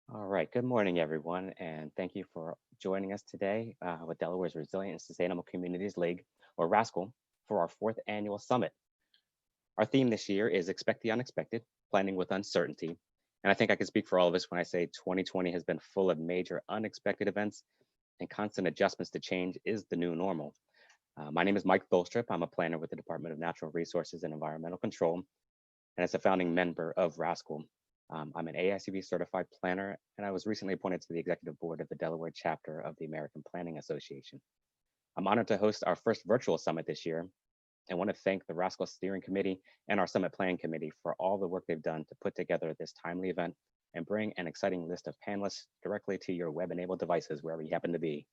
All right, good morning, everyone, and thank you for joining us today with Delaware's Resilient and Sustainable Communities League, or RASCL, for our fourth annual summit. Our theme this year is Expect the Unexpected, Planning with Uncertainty. And I think I can speak for all of us when I say 2020 has been full of major unexpected events, and constant adjustments to change is the new normal. My name is Mike Tholstrup. I'm a planner with the Department of Natural Resources and Environmental Control, and as a founding member of RASCL. I'm an AICB certified planner, and I was recently appointed to the executive board of the Delaware chapter of the American Planning Association. I'm honored to host our first virtual summit this year, and want to thank the RASCL Steering Committee and our Summit Planning Committee for all the work they've done to put together this timely event and bring an exciting list of panelists directly to your web-enabled devices wherever you happen to be.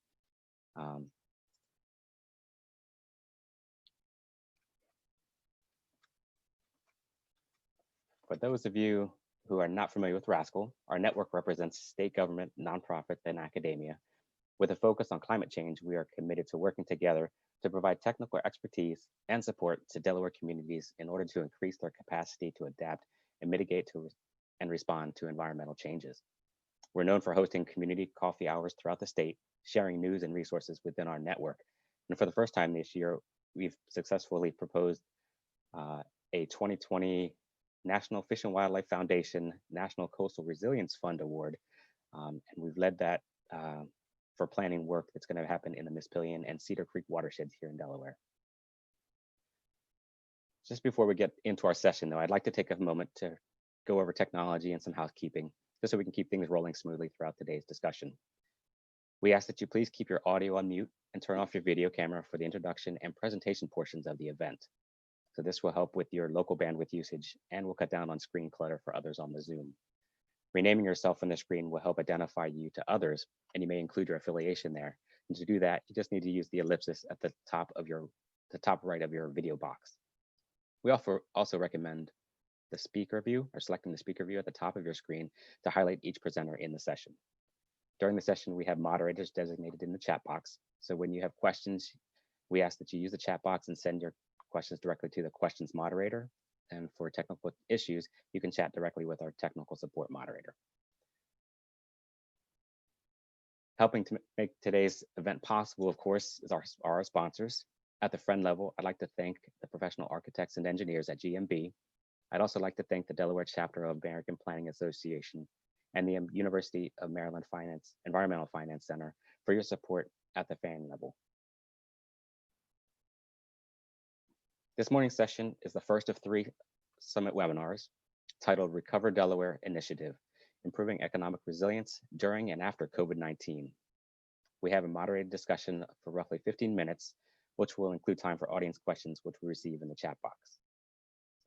For those of you who are not familiar with RASCL, our network represents state government, nonprofit, and academia. With a focus on climate change, we are committed to working together to provide technical expertise and support to Delaware communities in order to increase their capacity to adapt and mitigate and respond to environmental changes. We're known for hosting community coffee hours throughout the state, sharing news and resources within our network. And for the first time this year, we've successfully proposed a 2020 National Fish and Wildlife Foundation National Coastal Resilience Fund Award. And we've led that for planning work that's going to happen in the Mispillion and Cedar Creek watersheds here in Delaware. Just before we get into our session, though, I'd like to take a moment to go over technology and some housekeeping, just so we can keep things rolling smoothly throughout today's discussion. We ask that you please keep your audio on mute and turn off your video camera for the introduction and presentation portions of the event. So this will help with your local bandwidth usage and will cut down on screen clutter for others on the Zoom. Renaming yourself on the screen will help identify you to others, and you may include your affiliation there. And to do that, you just need to use the ellipsis at the top right of your video box. We also recommend the speaker view, or selecting the speaker view at the top of your screen to highlight each presenter in the session. During the session, we have moderators designated in the chat box. So when you have questions, we ask that you use the chat box and send your questions directly to the questions moderator. And for technical issues, you can chat directly with our technical support moderator. Helping to make today's event possible, of course, is our sponsors. At the friend level, I'd like to thank the professional architects and engineers at GMB. I'd also like to thank the Delaware chapter of American Planning Association and the University of Maryland Environmental Finance Center for your support at the fan level. This morning's session is the first of 3 summit webinars titled Recover Delaware Initiative, Improving Economic Resilience During and After COVID-19. We have a moderated discussion for roughly 15 minutes, which will include time for audience questions, which we receive in the chat box.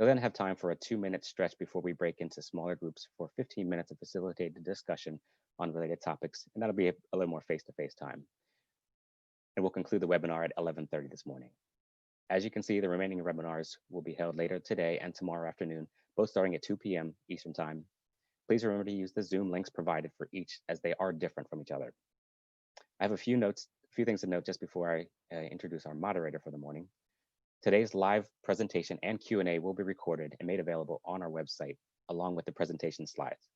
We'll then have time for a 2-minute stretch before we break into smaller groups for 15 minutes of facilitated discussion on related topics, and that'll be a little more face-to-face time. And we'll conclude the webinar at 11:30 this morning. As you can see, the remaining webinars will be held later today and tomorrow afternoon, both starting at 2 p.m. Eastern Time. Please remember to use the Zoom links provided for each, as they are different from each other. I have a few things to note just before I introduce our moderator for the morning. Today's live presentation and Q&A will be recorded and made available on our website, along with the presentation slides.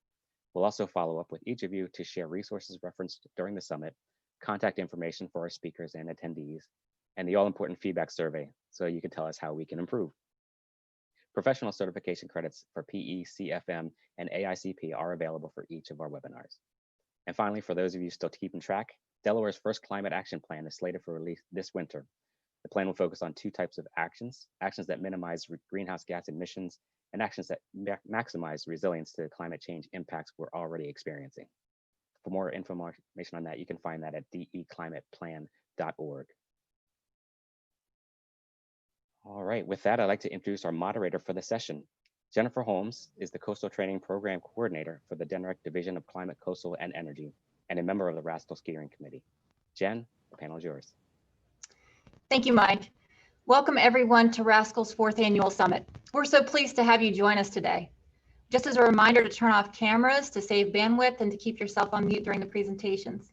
We'll also follow up with each of you to share resources referenced during the summit, contact information for our speakers and attendees, and the all-important feedback survey, so you can tell us how we can improve. Professional certification credits for PE, CFM, and AICP are available for each of our webinars. And finally, for those of you still keeping track, Delaware's first climate action plan is slated for release this winter. The plan will focus on 2 types of actions that minimize greenhouse gas emissions, and actions that maximize resilience to climate change impacts we're already experiencing. For more information on that, you can find that at declimateplan.org. All right, with that, I'd like to introduce our moderator for the session. Jennifer Holmes is the Coastal Training Program Coordinator for the DENREC Division of Climate, Coastal, and Energy, and a member of the RASCL Steering Committee. Jen, the panel is yours. Thank you, Mike. Welcome everyone to RASCL's 4th Annual Summit. We're so pleased to have you join us today. Just as a reminder to turn off cameras to save bandwidth and to keep yourself on mute during the presentations.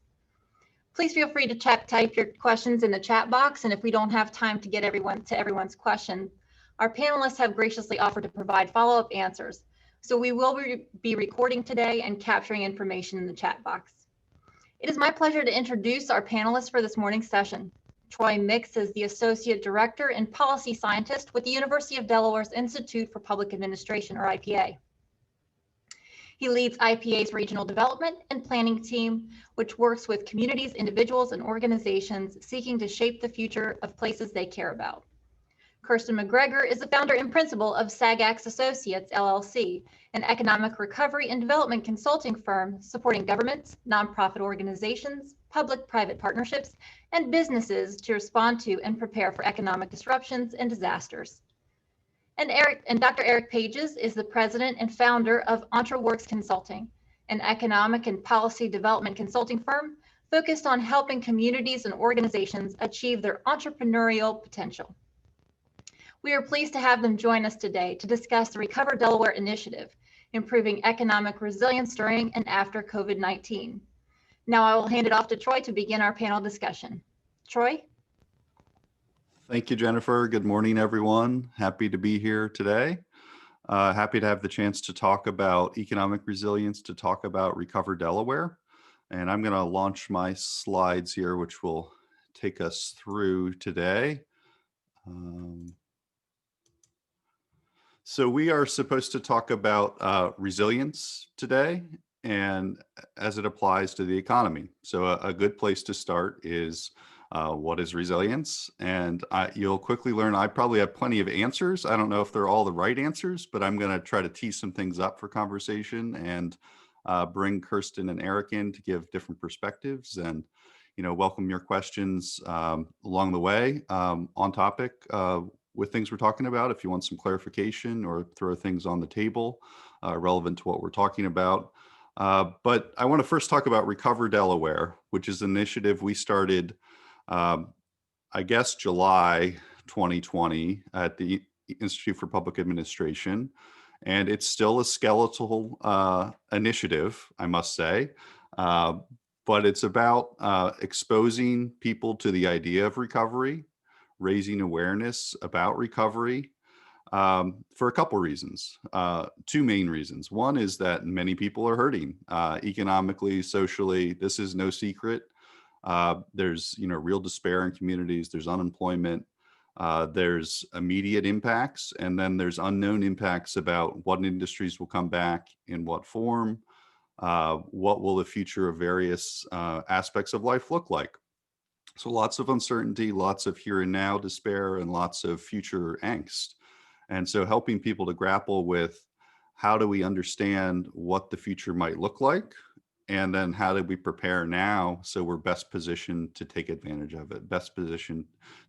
Please feel free to type your questions in the chat box, and if we don't have time to get everyone's question, our panelists have graciously offered to provide follow-up answers. so we will be recording today and capturing information in the chat box. It is my pleasure to introduce our panelists for this morning's session. Troy Mix is the Associate Director and Policy Scientist with the University of Delaware's Institute for Public Administration, or IPA. He leads IPA's regional development and planning team, which works with communities, individuals, and organizations seeking to shape the future of places they care about. Kirsten McGregor is the founder and principal of SAGAX Associates, LLC, an economic recovery and development consulting firm supporting governments, nonprofit organizations, public-private partnerships, and businesses to respond to and prepare for economic disruptions and disasters. And Dr. Erik Pages is the president and founder of EntreWorks Consulting, an economic and policy development consulting firm focused on helping communities and organizations achieve their entrepreneurial potential. We are pleased to have them join us today to discuss the Recover Delaware initiative, improving economic resilience during and after COVID-19. Now I will hand it off to Troy to begin our panel discussion. Troy? Thank you, Jennifer. Good morning, everyone. Happy to be here today. Happy to have the chance to talk about economic resilience, to talk about Recover Delaware. And I'm going to launch my slides here, which will take us through today. So we are supposed to talk about resilience today and as it applies to the economy. So a good place to start is what is resilience? And you'll quickly learn I probably have plenty of answers. I don't know if they're all the right answers, but I'm going to try to tee some things up for conversation and bring Kirsten and Erik in to give different perspectives and welcome your questions along the way on topic with things we're talking about. If you want some clarification or throw things on the table relevant to what we're talking about. But I want to first talk about Recover Delaware, which is an initiative we started I guess July 2020 at the Institute for Public Administration. And it's still a skeletal initiative, I must say, but it's about exposing people to the idea of recovery, raising awareness about recovery for a couple reasons, two main reasons. One is that many people are hurting economically, socially. This is no secret. There's real despair in communities, there's unemployment, there's immediate impacts, and then there's unknown impacts about what industries will come back in what form, what will the future of various aspects of life look like. So lots of uncertainty, lots of here and now despair, and lots of future angst. And so helping people to grapple with how do we understand what the future might look like, and then how do we prepare now so we're best positioned to take advantage of it, best positioned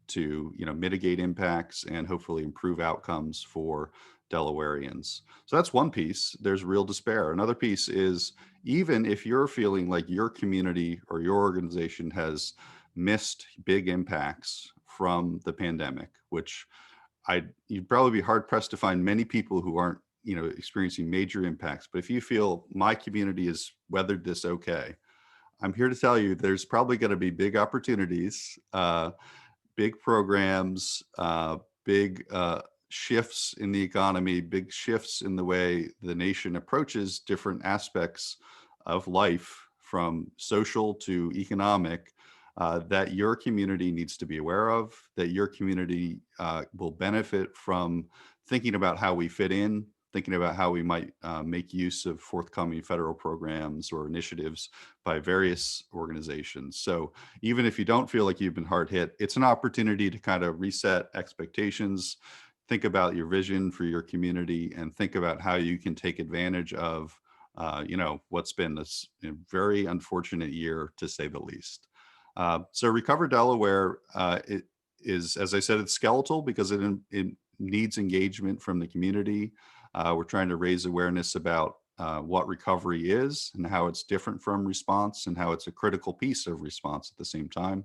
to mitigate impacts and hopefully improve outcomes for Delawareans. So that's one piece. There's real despair. Another piece is even if you're feeling like your community or your organization has missed big impacts from the pandemic, which you'd probably be hard pressed to find many people who aren't experiencing major impacts. But if you feel my community has weathered this okay, I'm here to tell you there's probably going to be big opportunities, big programs, big shifts in the economy, big shifts in the way the nation approaches different aspects of life, from social to economic, that your community needs to be aware of, that your community will benefit from thinking about how we fit in, thinking about how we might make use of forthcoming federal programs or initiatives by various organizations. So even if you don't feel like you've been hard hit, it's an opportunity to kind of reset expectations, think about your vision for your community, and think about how you can take advantage of what's been this very unfortunate year, to say the least. So Recover Delaware it is, as I said, it's skeletal because it needs engagement from the community. We're trying to raise awareness about what recovery is and how it's different from response and how it's a critical piece of response at the same time.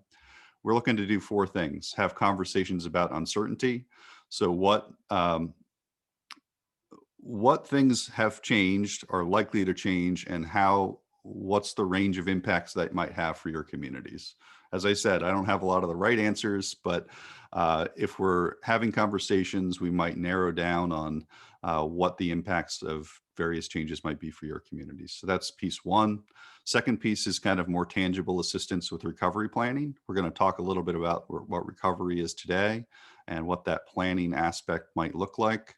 We're looking to do four things: have conversations about uncertainty. So what things have changed, are likely to change, and how what's the range of impacts that might have for your communities. As I said, I don't have a lot of the right answers, but if we're having conversations, we might narrow down on what the impacts of various changes might be for your communities. So that's piece one. Second piece is kind of more tangible assistance with recovery planning. We're going to talk a little bit about what recovery is today and what that planning aspect might look like.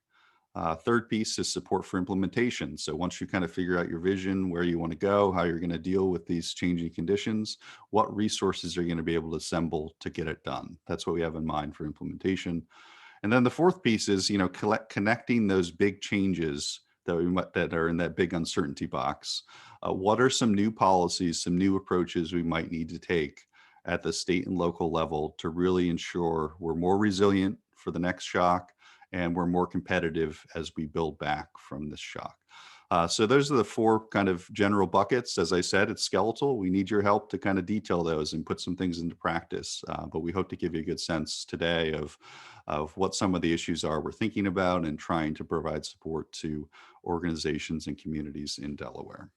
Third piece is support for implementation. So once you kind of figure out your vision, where you want to go, how you're going to deal with these changing conditions, what resources are you going to be able to assemble to get it done? That's what we have in mind for implementation. And then the fourth piece is, connecting those big changes that are in that big uncertainty box. What are some new policies, some new approaches we might need to take at the state and local level to really ensure we're more resilient for the next shock and we're more competitive as we build back from this shock? So those are the four kind of general buckets. As I said, it's skeletal. We need your help to kind of detail those and put some things into practice. But we hope to give you a good sense today of what some of the issues are we're thinking about and trying to provide support to organizations and communities in Delaware.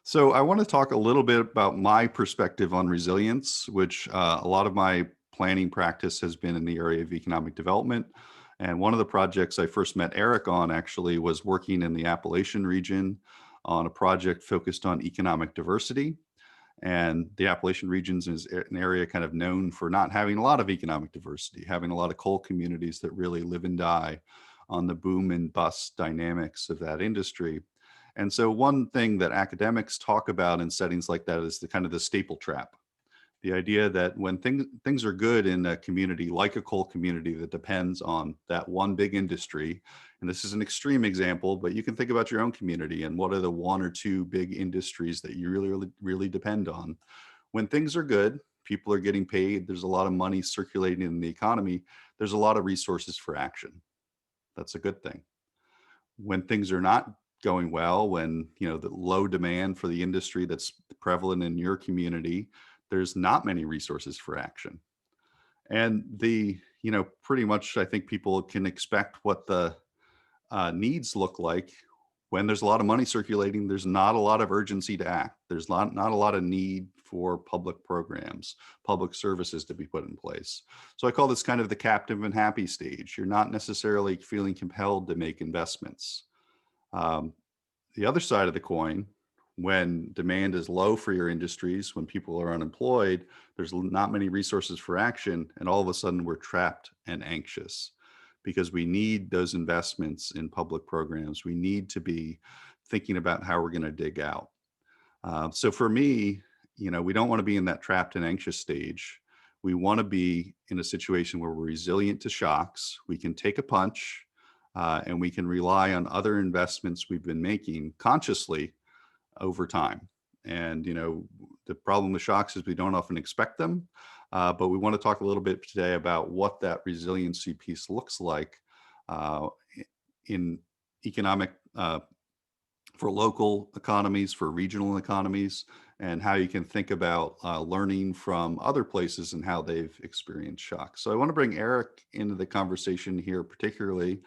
So I want to talk a little bit about my perspective on resilience, which a lot of my planning practice has been in the area of economic development. And one of the projects I first met Erik on actually was working in the Appalachian region on a project focused on economic diversity. And the Appalachian region is an area kind of known for not having a lot of economic diversity, having a lot of coal communities that really live and die on the boom and bust dynamics of that industry. And so one thing that academics talk about in settings like that is the kind of the staple trap. The idea that when things are good in a community like a coal community that depends on that one big industry, and this is an extreme example, but you can think about your own community and what are the one or two big industries that you really depend on. When things are good, people are getting paid, there's a lot of money circulating in the economy, there's a lot of resources for action. That's a good thing. When things are not going well, when the low demand for the industry that's prevalent in your community, there's not many resources for action. And pretty much I think people can expect what the needs look like. When there's a lot of money circulating, there's not a lot of urgency to act. There's not a lot of need for public programs, public services to be put in place. So I call this kind of the captive and happy stage. You're not necessarily feeling compelled to make investments. The other side of the coin, when demand is low for your industries, when people are unemployed, there's not many resources for action, and all of a sudden we're trapped and anxious because we need those investments in public programs. We need to be thinking about how we're going to dig out. So for me, we don't want to be in that trapped and anxious stage. We want to be in a situation where we're resilient to shocks. We can take a punch and we can rely on other investments we've been making consciously over time. And, the problem with shocks is we don't often expect them, but we want to talk a little bit today about what that resiliency piece looks like in economic, for local economies, for regional economies, and how you can think about learning from other places and how they've experienced shocks. So I want to bring Erik into the conversation here, particularly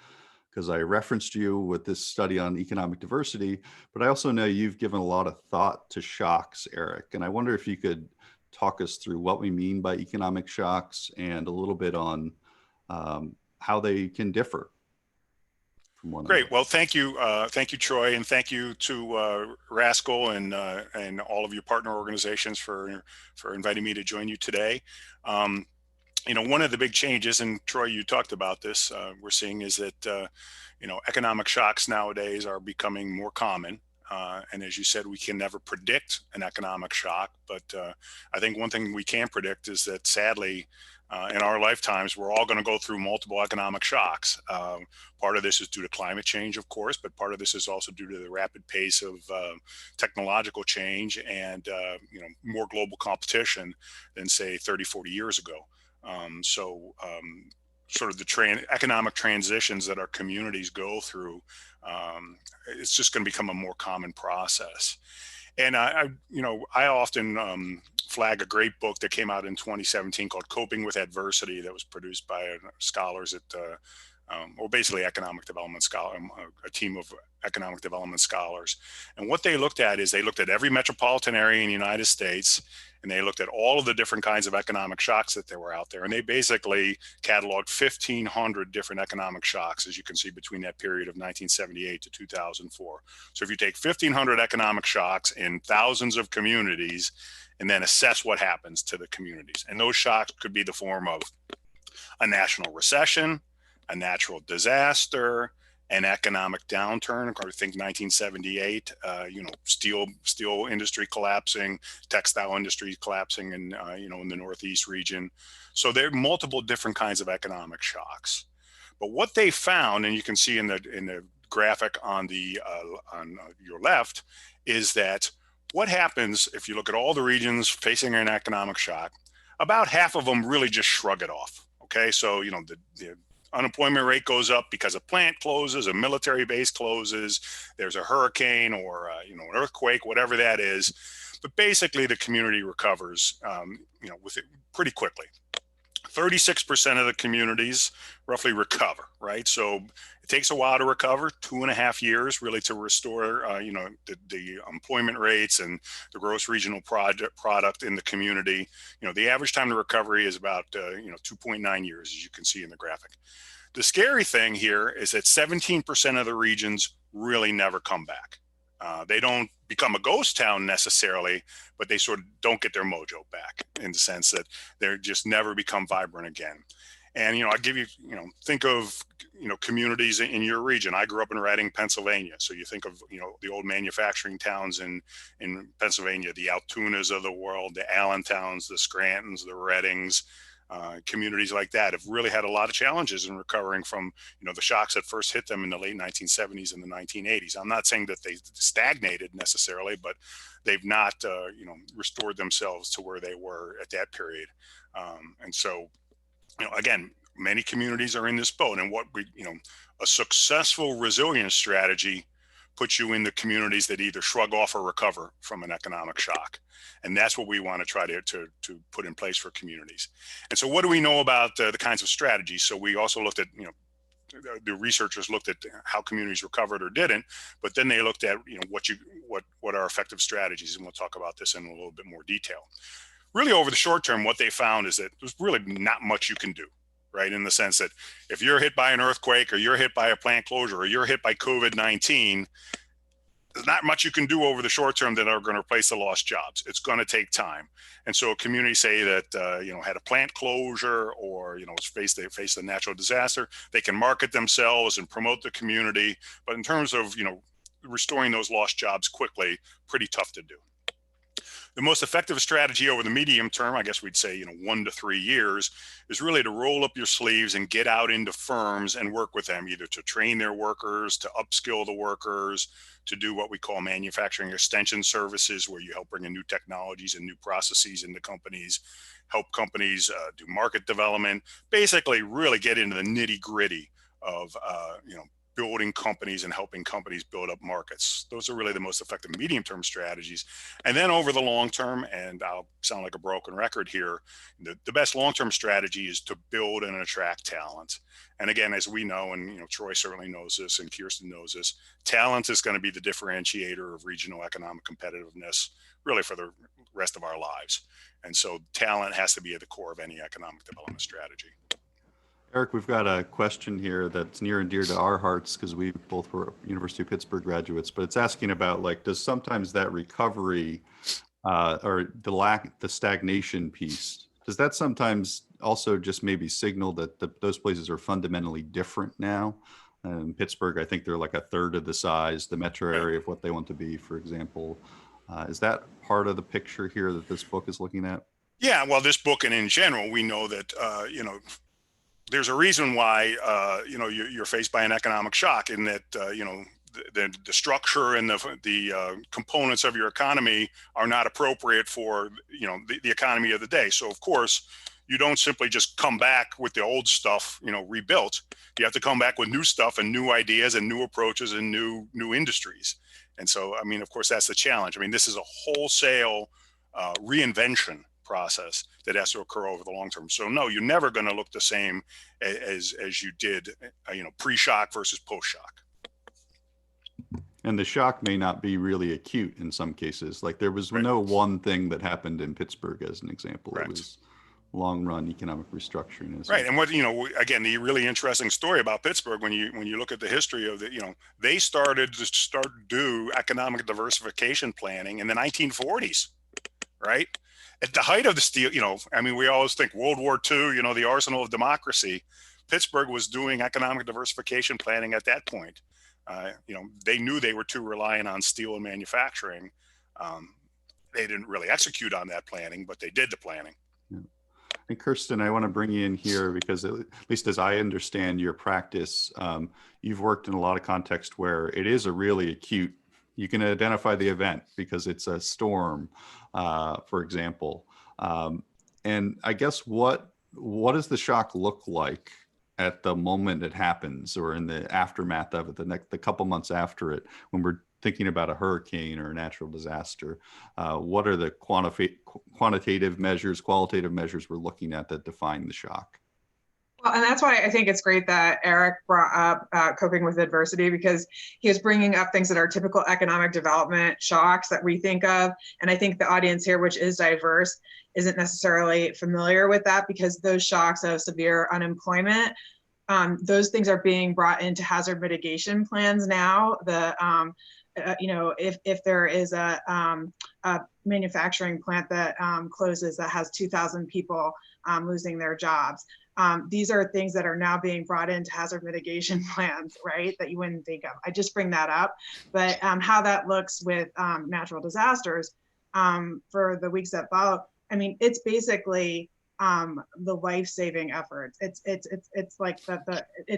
because I referenced you with this study on economic diversity, but I also know you've given a lot of thought to shocks, Erik. And I wonder if you could talk us through what we mean by economic shocks and a little bit on how they can differ from one another. Great. Well, thank you, Troy, and thank you to RASCL and all of your partner organizations for inviting me to join you today. One of the big changes, and Troy, you talked about this, we're seeing is that, economic shocks nowadays are becoming more common. And as you said, we can never predict an economic shock, but I think one thing we can predict is that sadly, in our lifetimes, we're all going to go through multiple economic shocks. Part of this is due to climate change, of course, but part of this is also due to the rapid pace of technological change and more global competition than, say, 30, 40 years ago. Sort of the economic transitions that our communities go through, it's just going to become a more common process. And I often flag a great book that came out in 2017 called Coping with Adversity that was produced by scholars at or basically economic development scholar, a team of economic development scholars. And what they looked at is they looked at every metropolitan area in the United States, and they looked at all of the different kinds of economic shocks that there were out there. And they basically cataloged 1,500 different economic shocks, as you can see, between that period of 1978 to 2004. So if you take 1,500 economic shocks in thousands of communities, and then assess what happens to the communities. And those shocks could be the form of a national recession, a natural disaster, an economic downturn. I think 1978, steel industry collapsing, textile industry collapsing in the Northeast region. So there are multiple different kinds of economic shocks. But what they found, and you can see in the graphic on your left, is that what happens if you look at all the regions facing an economic shock, about half of them really just shrug it off. Okay, so the unemployment rate goes up because a plant closes, a military base closes, there's a hurricane or an earthquake, whatever that is. But basically, the community recovers, with it pretty quickly. 36% of the communities roughly recover, right? So it takes a while to recover, 2.5 years really to restore, the employment rates and the gross regional product in the community. The average time to recovery is about, 2.9 years, as you can see in the graphic. The scary thing here is that 17% of the regions really never come back. They don't become a ghost town necessarily, but they sort of don't get their mojo back in the sense that they're just never become vibrant again. And, I give you, think of, communities in your region. I grew up in Reading, Pennsylvania. So you think of, the old manufacturing towns in Pennsylvania, the Altoonas of the world, the Allentowns, the Scrantons, the Readings. Communities like that have really had a lot of challenges in recovering from, the shocks that first hit them in the late 1970s and the 1980s. I'm not saying that they stagnated necessarily, but they've not, restored themselves to where they were at that period. And so, again, many communities are in this boat. And a successful resilience strategy puts you in the communities that either shrug off or recover from an economic shock. And that's what we want to try to put in place for communities. And so what do we know about the kinds of strategies? So we also looked at, the researchers looked at how communities recovered or didn't, but then they looked at, what are effective strategies. And we'll talk about this in a little bit more detail. Really over the short term, what they found is that there's really not much you can do, right? In the sense that if you're hit by an earthquake or you're hit by a plant closure or you're hit by COVID-19, there's not much you can do over the short term that are going to replace the lost jobs. It's going to take time. And so a community say that, had a plant closure or, they faced a natural disaster, they can market themselves and promote the community. But in terms of, restoring those lost jobs quickly, pretty tough to do. The most effective strategy over the medium term, I guess we'd say, 1 to 3 years, is really to roll up your sleeves and get out into firms and work with them, either to train their workers, to upskill the workers, to do what we call manufacturing extension services, where you help bring in new technologies and new processes into companies, help companies do market development, basically really get into the nitty gritty of, building companies and helping companies build up markets. Those are really the most effective medium-term strategies. And then over the long term, and I'll sound like a broken record here, the best long-term strategy is to build and attract talent. And again, as we know, and Troy certainly knows this and Kirsten knows this, talent is going to be the differentiator of regional economic competitiveness really for the rest of our lives. And so talent has to be at the core of any economic development strategy. Erik, we've got a question here that's near and dear to our hearts because we both were University of Pittsburgh graduates, but it's asking about does sometimes that recovery or the stagnation piece, does that sometimes also just maybe signal that those places are fundamentally different now? In Pittsburgh, I think they're like a third of the size, the metro area of what they want to be, for example. Is that part of the picture here that this book is looking at? Yeah, well, this book and in general, we know that, there's a reason why, you're faced by an economic shock in that, the structure and the components of your economy are not appropriate for, the economy of the day. So, of course, you don't simply just come back with the old stuff, rebuilt. You have to come back with new stuff and new ideas and new approaches and new industries. And so, of course, that's the challenge. This is a wholesale reinvention process that has to occur over the long term. So no, you're never going to look the same as you did, pre-shock versus post-shock. And the shock may not be really acute in some cases. Like there was Right. no one thing that happened in Pittsburgh as an example. Correct. It was long run economic restructuring. Right. And what, again, the really interesting story about Pittsburgh, when you look at the history of they started to do economic diversification planning in the 1940s, right? At the height of the steel, we always think World War II, the arsenal of democracy. Pittsburgh was doing economic diversification planning at that point. They knew they were too reliant on steel and manufacturing. They didn't really execute on that planning, but they did the planning. Yeah. And Kirsten, I want to bring you in here because at least as I understand your practice, you've worked in a lot of context where it is a really acute, you can identify the event because it's a storm, for example. And I guess what does the shock look like at the moment it happens or in the aftermath of it, the couple months after it, when we're thinking about a hurricane or a natural disaster? What are the quantitative measures, qualitative measures we're looking at that define the shock? Well, and that's why I think it's great that Erik brought up coping with adversity, because he is bringing up things that are typical economic development shocks that we think of. And I think the audience here, which is diverse, isn't necessarily familiar with that, because those shocks of severe unemployment, those things are being brought into hazard mitigation plans now. If there is a manufacturing plant that closes that has 2,000 people losing their jobs, these are things that are now being brought into hazard mitigation plans, right? That you wouldn't think of. I just bring that up, but how that looks with natural disasters for the weeks that follow. I mean, it's basically the life-saving efforts. It's like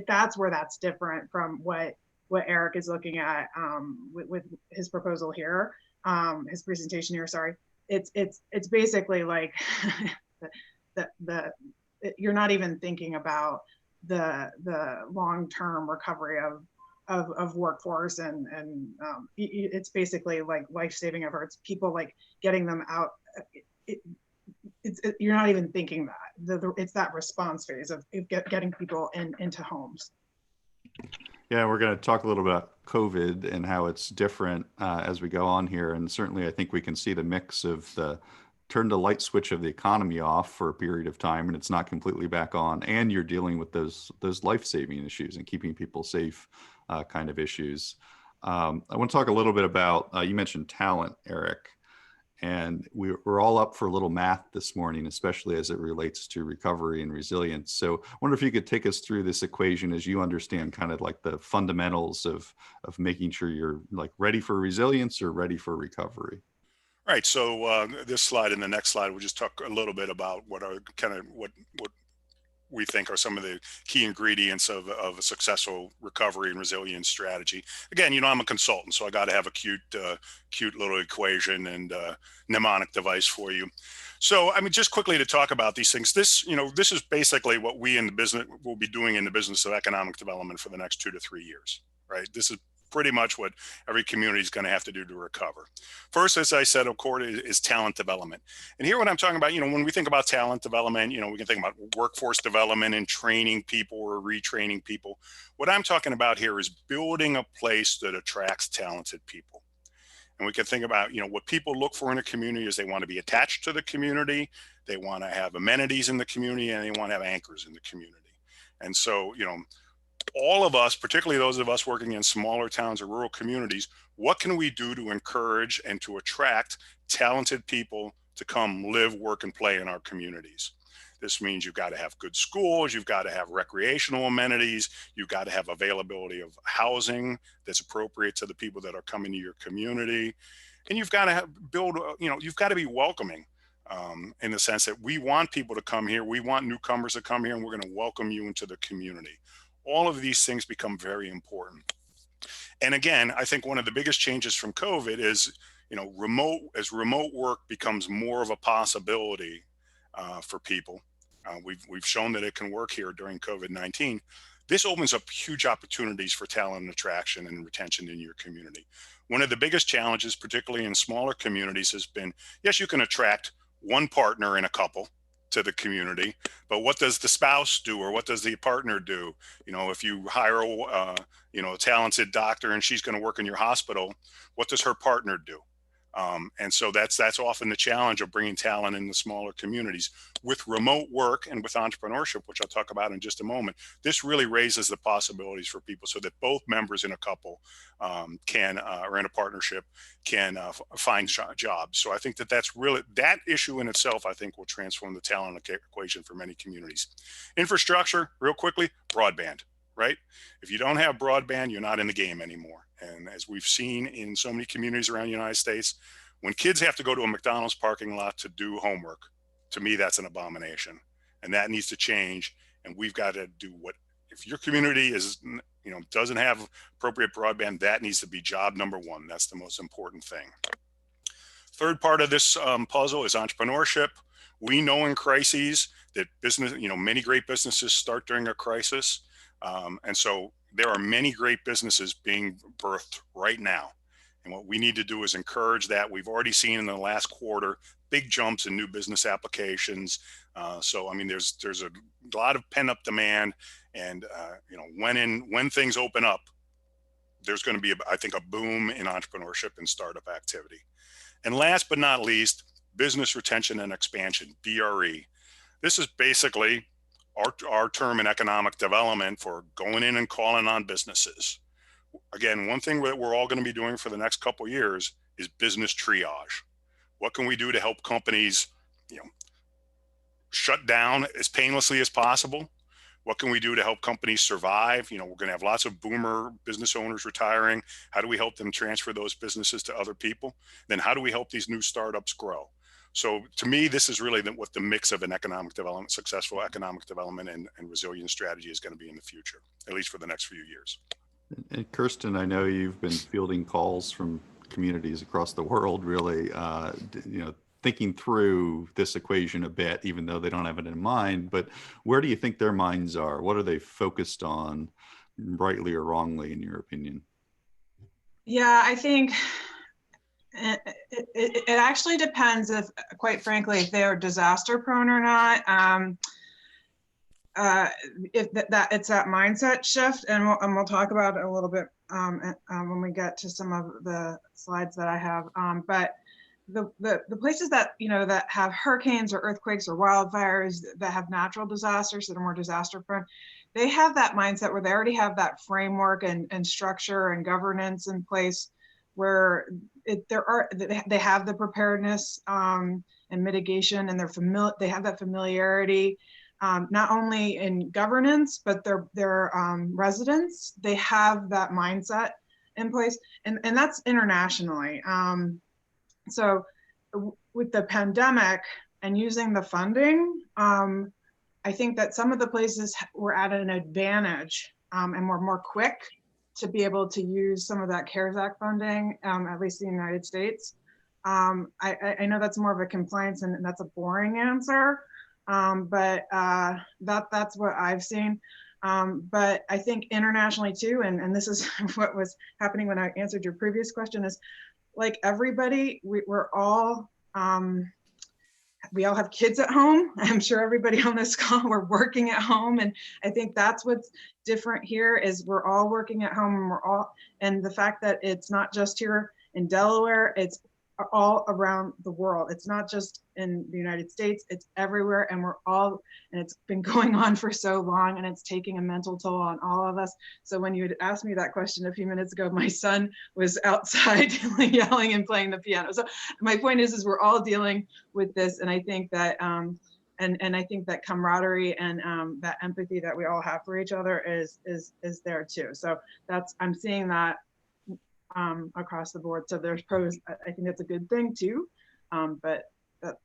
that's where that's different from what Erik is looking at with his proposal here, his presentation here. Sorry, it's basically like you're not even thinking about the long-term recovery of workforce and it's basically like life-saving efforts. People like getting them out. You're not even thinking that. It's that response phase of getting people into homes. Yeah, we're going to talk a little about COVID and how it's different as we go on here. And certainly I think we can see the mix of the turn the light switch of the economy off for a period of time and it's not completely back on. And you're dealing with those life-saving issues and keeping people safe kind of issues. I want to talk a little bit about, you mentioned talent, Erik. And we're all up for a little math this morning, especially as it relates to recovery and resilience. So I wonder if you could take us through this equation as you understand kind of like the fundamentals of making sure you're like ready for resilience or ready for recovery. Right. So this slide and the next slide, we'll just talk a little bit about what we think are some of the key ingredients of a successful recovery and resilience strategy. Again, I'm a consultant, so I got to have a cute little equation and mnemonic device for you. So, just quickly to talk about these things, this is basically what we in the business will be doing in the business of economic development for the next 2 to 3 years, right? This is pretty much what every community is going to have to do to recover. First, as I said, of course, is talent development. And here what I'm talking about, when we think about talent development, we can think about workforce development and training people or retraining people. What I'm talking about here is building a place that attracts talented people. And we can think about, what people look for in a community is they want to be attached to the community, they want to have amenities in the community, and they want to have anchors in the community. And so, all of us, particularly those of us working in smaller towns or rural communities, what can we do to encourage and to attract talented people to come live, work, and play in our communities? This means you've got to have good schools, you've got to have recreational amenities, you've got to have availability of housing that's appropriate to the people that are coming to your community. And you've got to you've got to be welcoming in the sense that we want people to come here, we want newcomers to come here, and we're going to welcome you into the community. All of these things become very important. And again, I think one of the biggest changes from COVID is, remote work becomes more of a possibility for people. We've shown that it can work here during COVID-19. This opens up huge opportunities for talent attraction and retention in your community. One of the biggest challenges, particularly in smaller communities, has been, yes, you can attract one partner in a couple to the community, but what does the spouse do, or what does the partner do? You know, if you hire a talented doctor and she's going to work in your hospital, what does her partner do? And so that's often the challenge of bringing talent in the smaller communities. With remote work and with entrepreneurship, which I'll talk about in just a moment, this really raises the possibilities for people so that both members in a couple or in a partnership can find jobs. So I think that's really, that issue in itself, I think, will transform the talent equation for many communities. Infrastructure, real quickly, broadband, right? If you don't have broadband, you're not in the game anymore. And as we've seen in so many communities around the United States, when kids have to go to a McDonald's parking lot to do homework, to me, that's an abomination. And that needs to change. And we've got to do if your community doesn't have appropriate broadband, that needs to be job number one. That's the most important thing. Third part of this puzzle is entrepreneurship. We know in crises that many great businesses start during a crisis. And so there are many great businesses being birthed right now. And what we need to do is encourage that. We've already seen in the last quarter big jumps in new business applications. So, I mean, there's a lot of pent up demand. And, when things open up, there's going to be, I think, a boom in entrepreneurship and startup activity. And last but not least, business retention and expansion, BRE. This is basically our term in economic development for going in and calling on businesses. Again, one thing that we're all going to be doing for the next couple of years is business triage. What can we do to help companies, shut down as painlessly as possible? What can we do to help companies survive? We're going to have lots of boomer business owners retiring. How do we help them transfer those businesses to other people? Then how do we help these new startups grow? So to me, this is really what the mix of an successful economic development and resilience strategy is going to be in the future, at least for the next few years. And Kirsten, I know you've been fielding calls from communities across the world, really, thinking through this equation a bit, even though they don't have it in mind. But where do you think their minds are? What are they focused on, rightly or wrongly, in your opinion? Yeah, I think it actually depends quite frankly, if they're disaster prone or not. If it's that mindset shift, and we'll talk about it a little bit when we get to some of the slides that I have. But the places that that have hurricanes or earthquakes or wildfires, that have natural disasters that are more disaster prone, they have that mindset where they already have that framework and structure and governance in place, where they have the preparedness and mitigation, and they have that familiarity, not only in governance, but their residents. They have that mindset in place, and that's internationally. So with the pandemic and using the funding, I think that some of the places were at an advantage and were more quick to be able to use some of that CARES Act funding, at least in the United States. I know that's more of a compliance and that's a boring answer, but that's what I've seen. But I think internationally too, and this is what was happening when I answered your previous question, is like everybody, we're all, we all have kids at home. I'm sure everybody on this call, we're working at home. And I think that's what's different here, is we're all working at home, and the fact that it's not just here in Delaware, it's all around the world. It's not just in the United States, it's everywhere. And it's been going on for so long, and it's taking a mental toll on all of us. So when you had asked me that question a few minutes ago, my son was outside yelling and playing the piano. So my point is we're all dealing with this. And I think that, and I think that camaraderie and that empathy that we all have for each other is there too. So I'm seeing that across the board. So there's pros. I think that's a good thing too, but that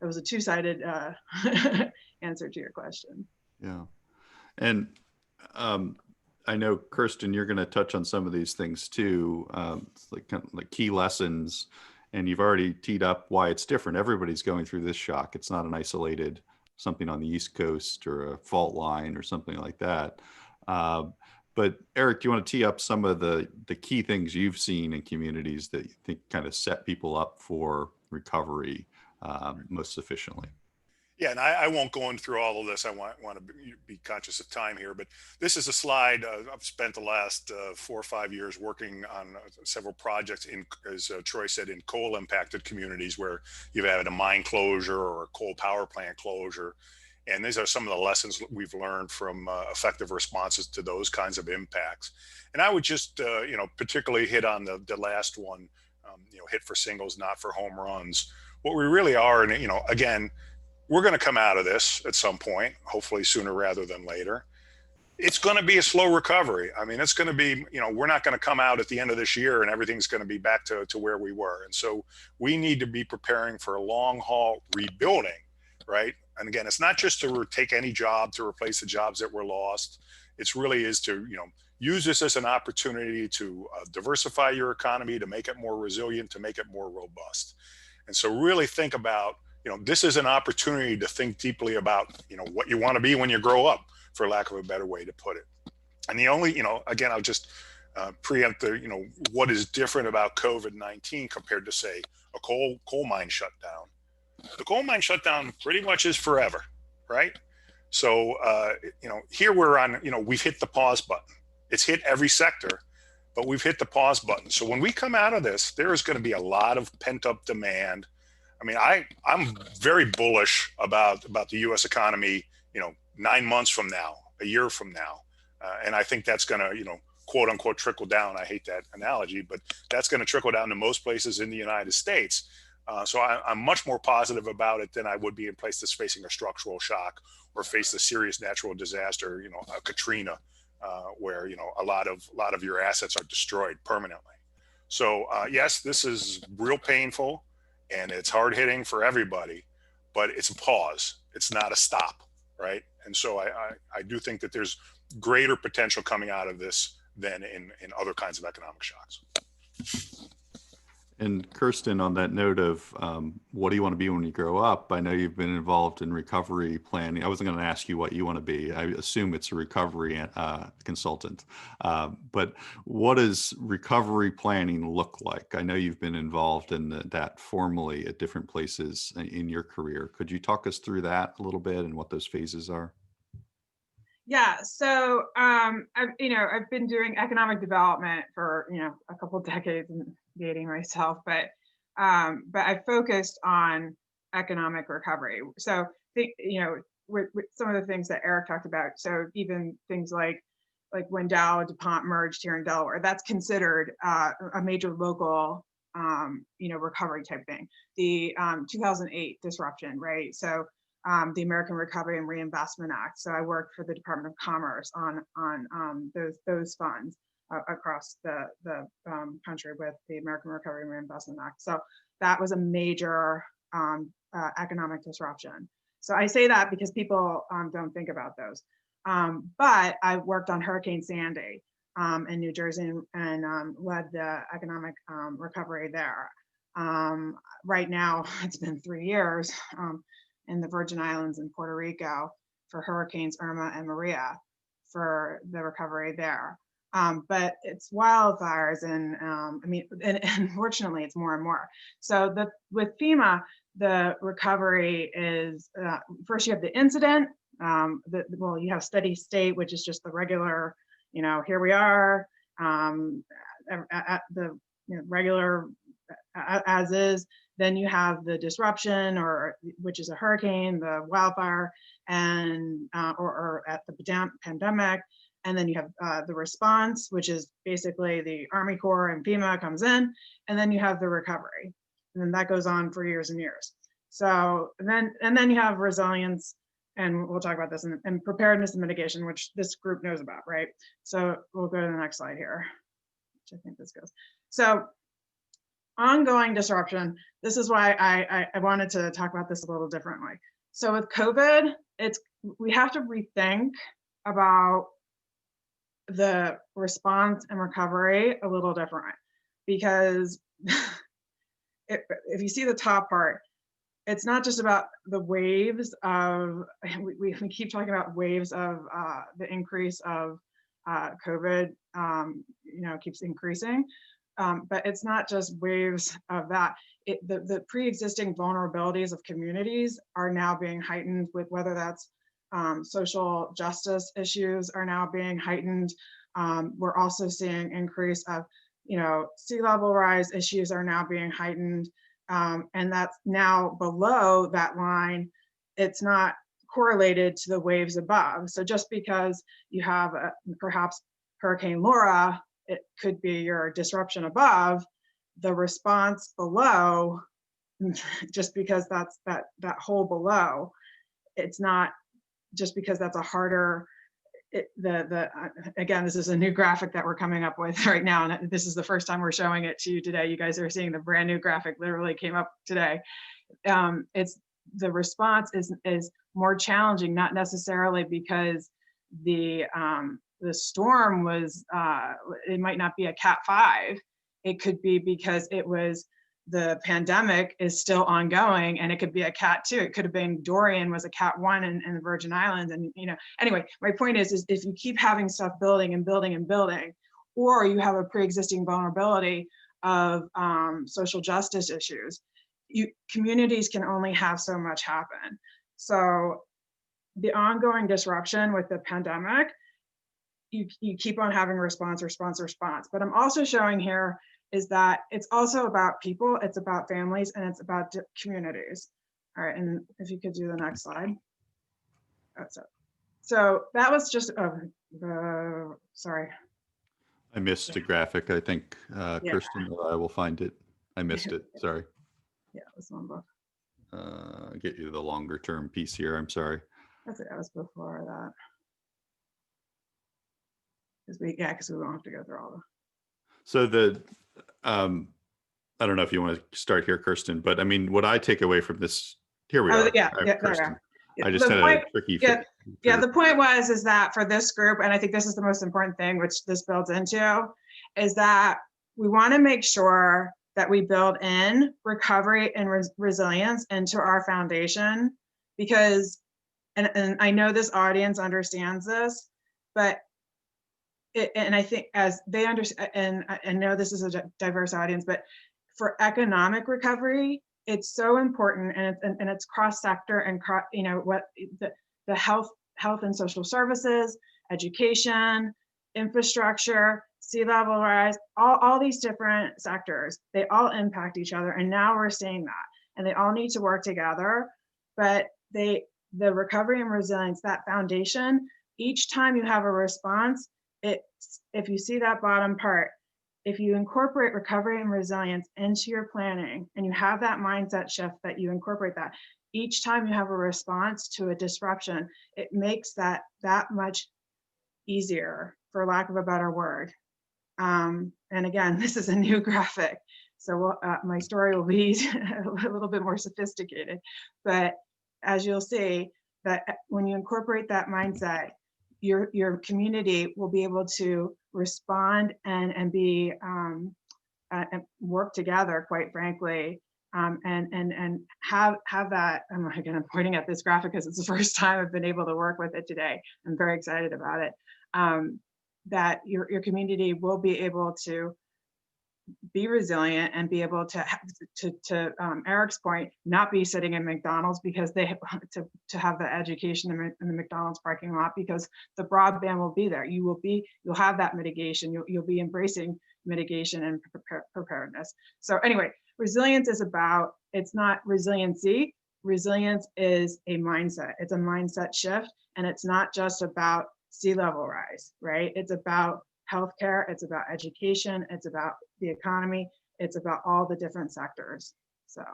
was a two-sided answer to your question. Yeah, and I know, Kirsten, you're going to touch on some of these things too, like key lessons, and you've already teed up why it's different. Everybody's going through this shock. It's not an isolated something on the East Coast or a fault line or something like that. But Erik, do you want to tee up some of the key things you've seen in communities that you think kind of set people up for recovery most efficiently. Yeah, and I won't go in through all of this. I want to be conscious of time here, but this is a slide. I've spent the last 4 or 5 years working on several projects in, as Troy said, in coal impacted communities where you've had a mine closure or a coal power plant closure. And these are some of the lessons we've learned from effective responses to those kinds of impacts. And I would just, particularly hit on the last one, hit for singles, not for home runs. What we really are, and again, we're going to come out of this at some point, hopefully sooner rather than later. It's going to be a slow recovery. I mean, it's going to be, we're not going to come out at the end of this year and everything's going to be back to where we were. And so we need to be preparing for a long haul rebuilding, right? And again, it's not just to take any job to replace the jobs that were lost. It's really is to, use this as an opportunity to diversify your economy, to make it more resilient, to make it more robust. And so really think about, this is an opportunity to think deeply about, what you want to be when you grow up, for lack of a better way to put it. And the only, again, I'll just preempt the, what is different about COVID-19 compared to, say, a coal mine shutdown. The coal mine shutdown pretty much is forever, right? So, here we're on, we've hit the pause button. It's hit every sector, but we've hit the pause button. So when we come out of this, there is going to be a lot of pent up demand. I mean, I'm very bullish about the U.S. economy, 9 months from now, a year from now. And I think that's going to, quote unquote, trickle down. I hate that analogy, but that's going to trickle down to most places in the United States. So I'm much more positive about it than I would be in place that's facing a structural shock or face a serious natural disaster, a Katrina, where, a lot of your assets are destroyed permanently. So yes, this is real painful. And it's hard hitting for everybody, but it's a pause. It's not a stop, right? And so I do think that there's greater potential coming out of this than in other kinds of economic shocks. And Kirsten, on that note of what do you want to be when you grow up? I know you've been involved in recovery planning. I wasn't going to ask you what you want to be. I assume it's a recovery consultant. But what does recovery planning look like? I know you've been involved in that formally at different places in your career. Could you talk us through that a little bit and what those phases are? Yeah, so I've been doing economic development for a couple of decades and dating myself, but I focused on economic recovery. So with some of the things that Erik talked about. So even things like when Dow and DuPont merged here in Delaware, that's considered a major local recovery type thing. The 2008 disruption, right? So the American Recovery and Reinvestment Act. So I worked for the Department of Commerce on those funds across the country with the American Recovery and Reinvestment Act. So that was a major economic disruption. So I say that because people don't think about those. But I worked on Hurricane Sandy in New Jersey and led the economic recovery there. Right now, it's been 3 years. In the Virgin Islands and Puerto Rico for Hurricanes Irma and Maria for the recovery there. But it's wildfires and and unfortunately it's more and more. So with FEMA, the recovery is first you have the incident, you have steady state, which is just the regular, here we are at the regular as is. Then you have the disruption, which is a hurricane, the wildfire, and or at the pandemic. And then you have the response, which is basically the Army Corps and FEMA comes in, and then you have the recovery, and then that goes on for years and years. So then you have resilience, and we'll talk about this, and preparedness and mitigation, which this group knows about, right? So we'll go to the next slide here, which I think this goes. So ongoing disruption. This is why I wanted to talk about this a little differently. So with COVID, we have to rethink about the response and recovery a little different, because if you see the top part, it's not just about the waves of, we keep talking about waves of the increase of COVID, keeps increasing. But it's not just waves of that. the pre-existing vulnerabilities of communities are now being heightened with whether that's social justice issues are now being heightened. We're also seeing increase of, sea level rise issues are now being heightened. And that's now below that line. It's not correlated to the waves above. So just because you have perhaps Hurricane Laura, it could be your disruption above, the response below, just because that's that hole below, it's not just because that's a harder, again, this is a new graphic that we're coming up with right now, and this is the first time we're showing it to you today. You guys are seeing the brand new graphic, literally came up today. It's the response is more challenging, not necessarily because the storm was, it might not be a Cat 5. It could be because it was the pandemic is still ongoing, and it could be a Cat 2. It could have been Dorian was a Cat 1 in the Virgin Islands, and anyway, my point is if you keep having stuff building and building and building, or you have a pre-existing vulnerability of social justice issues, communities can only have so much happen. So the ongoing disruption with the pandemic, you keep on having response. But I'm also showing here is that it's also about people, it's about families, and it's about communities. All right, and if you could do the next slide. That's it. So that was just, sorry. I missed a graphic. I think Kirsten, I will find it. I missed it, sorry. Yeah, this one book. Get you the longer term piece here, I'm sorry. That's it, that was before that. Because we won't have to go through all the. So I don't know if you want to start here, Kirsten, but I mean, what I take away from this, here we are. Kirsten. I just had a tricky. The point is that for this group, and I think this is the most important thing, which this builds into, is that we want to make sure that we build in recovery and resilience into our foundation, because, and I know this audience understands this, but and I think as they understand, and I know this is a diverse audience, but for economic recovery, it's so important, and it's cross-sector and what the health and social services, education, infrastructure, sea level rise, all these different sectors, they all impact each other, and now we're seeing that, and they all need to work together. But the recovery and resilience, that foundation, each time you have a response, if you see that bottom part, if you incorporate recovery and resilience into your planning, and you have that mindset shift that you incorporate that, each time you have a response to a disruption, it makes that much easier, for lack of a better word. And again, this is a new graphic, so my story will be a little bit more sophisticated. But as you'll see, that when you incorporate that mindset, your community will be able to respond and be and work together, quite frankly, and have that. I'm pointing at this graphic because it's the first time I've been able to work with it today. I'm very excited about it. That your community will be able to be resilient and be able to Erik's point, not be sitting in McDonald's because they have to have the education in the McDonald's parking lot, because the broadband will be there. You'll have that mitigation. You'll be embracing mitigation and preparedness. So anyway, resilience is about, it's not resiliency. Resilience is a mindset. It's a mindset shift, and it's not just about sea level rise, right? It's about healthcare, it's about education, it's about the economy, it's about all the different sectors. So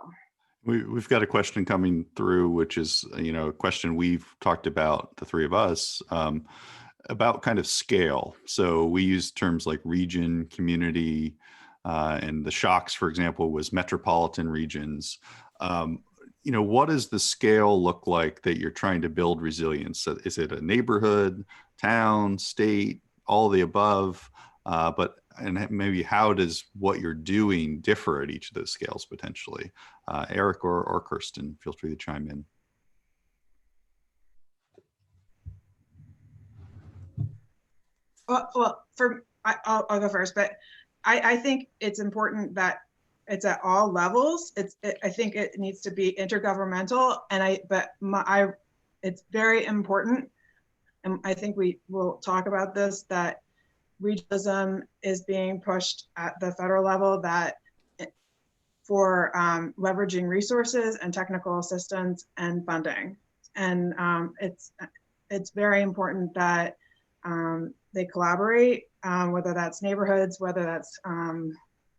we've got a question coming through, which is a question we've talked about, the three of us, about kind of scale. So we use terms like region, community, and the shocks, for example, was metropolitan regions. What does the scale look like that you're trying to build resilience? Is it a neighborhood, town, state, all the above? And maybe how does what you're doing differ at each of those scales potentially? Erik or Kirsten, feel free to chime in. Well, I'll go first, but I think it's important that it's at all levels. I think it needs to be intergovernmental, and it's very important, and I think we will talk about this, that regionalism is being pushed at the federal level, that for leveraging resources and technical assistance and funding. And it's very important that they collaborate, whether that's neighborhoods, whether that's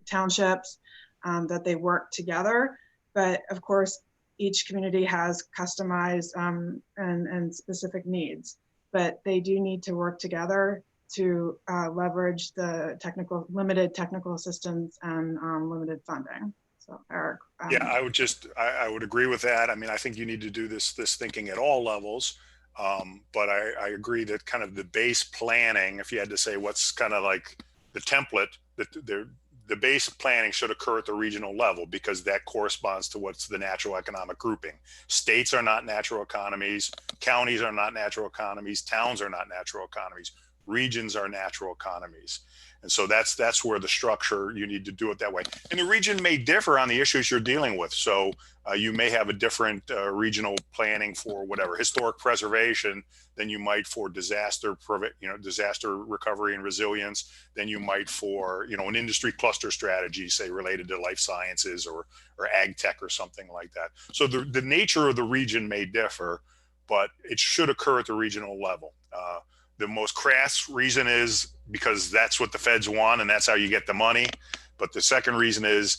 townships, that they work together. But of course, each community has customized and specific needs, but they do need to work together to leverage the limited technical assistance and limited funding. So Erik. Yeah, I would agree with that. I mean, I think you need to do this thinking at all levels. But I agree that kind of the base planning, if you had to say what's kind of like the template, that the base planning should occur at the regional level, because that corresponds to what's the natural economic grouping. States are not natural economies, counties are not natural economies, towns are not natural economies, regions are natural economies. And so that's where the structure, you need to do it that way. And the region may differ on the issues you're dealing with. So you may have a different regional planning for whatever, historic preservation than you might for disaster recovery and resilience, than you might for, an industry cluster strategy, say related to life sciences or ag tech or something like that. So the nature of the region may differ, but it should occur at the regional level. The most crass reason is because that's what the feds want and that's how you get the money. But the second reason is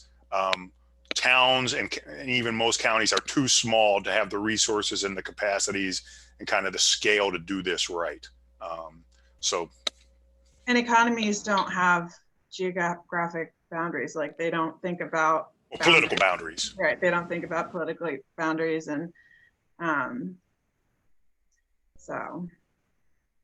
towns and even most counties are too small to have the resources and the capacities and kind of the scale to do this right. And economies don't have geographic boundaries. Like they don't think about political boundaries. Right, they don't think about political boundaries, and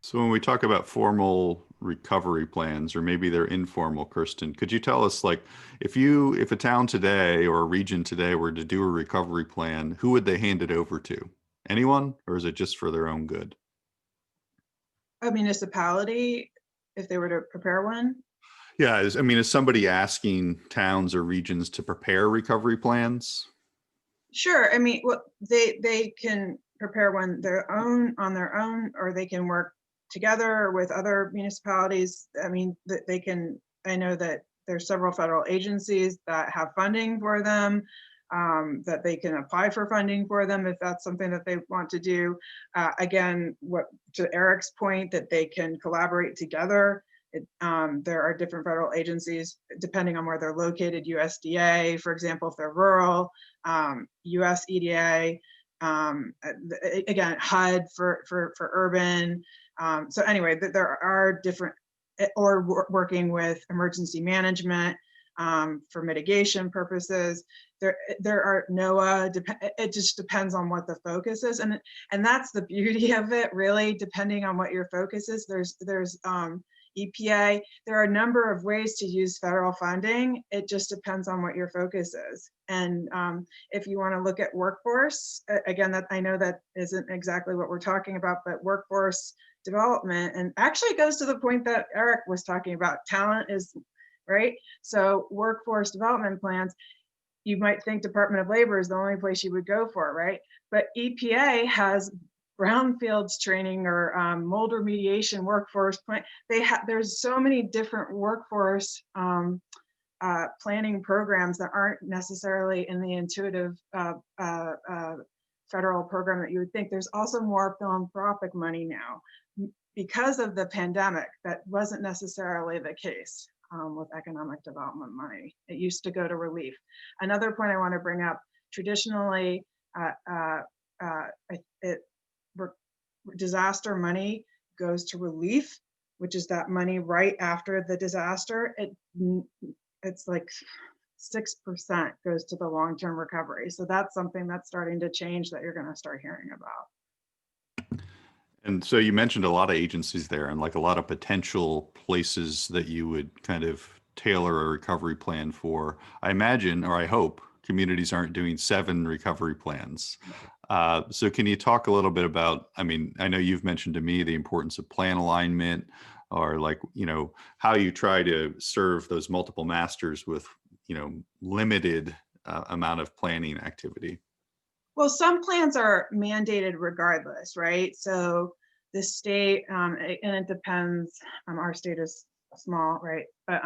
So when we talk about formal recovery plans, or maybe they're informal, Kirsten, could you tell us, like, if a town today or a region today were to do a recovery plan, who would they hand it over to? Anyone, or is it just for their own good? A municipality, if they were to prepare one? Yeah, is somebody asking towns or regions to prepare recovery plans? Sure. I mean, they can prepare one on their own, or they can work together with other municipalities. I mean, I know that there's several federal agencies that have funding for them, that they can apply for funding for them if that's something that they want to do. Again, to Erik's point, that they can collaborate together. There are different federal agencies depending on where they're located. USDA, for example, if they're rural, US EDA, again, HUD for urban. So anyway, there are different, or working with emergency management for mitigation purposes. There are NOAA. It just depends on what the focus is, and that's the beauty of it. Really, depending on what your focus is, there's EPA. There are a number of ways to use federal funding. It just depends on what your focus is. And if you want to look at workforce, again, that I know that isn't exactly what we're talking about, but workforce development, and actually it goes to the point that Erik was talking about. Talent is right. So workforce development plans, you might think Department of Labor is the only place you would go for, right? But EPA has brownfields training or mold remediation workforce plan. There's so many different workforce planning programs that aren't necessarily in the intuitive federal program that you would think. There's also more philanthropic money now because of the pandemic. That wasn't necessarily the case with economic development money. It used to go to relief. Another point I want to bring up, traditionally, disaster money goes to relief, which is that money right after the disaster. It's like 6% goes to the long-term recovery. So that's something that's starting to change that you're going to start hearing about. And so you mentioned a lot of agencies there and like a lot of potential places that you would kind of tailor a recovery plan for. I imagine, or I hope, communities aren't doing 7 recovery plans. So can you talk a little bit about, I mean, I know you've mentioned to me the importance of plan alignment, or like, how you try to serve those multiple masters with, limited amount of planning activity? Well, some plans are mandated regardless, right? So the state, and it depends, our state is small, right? But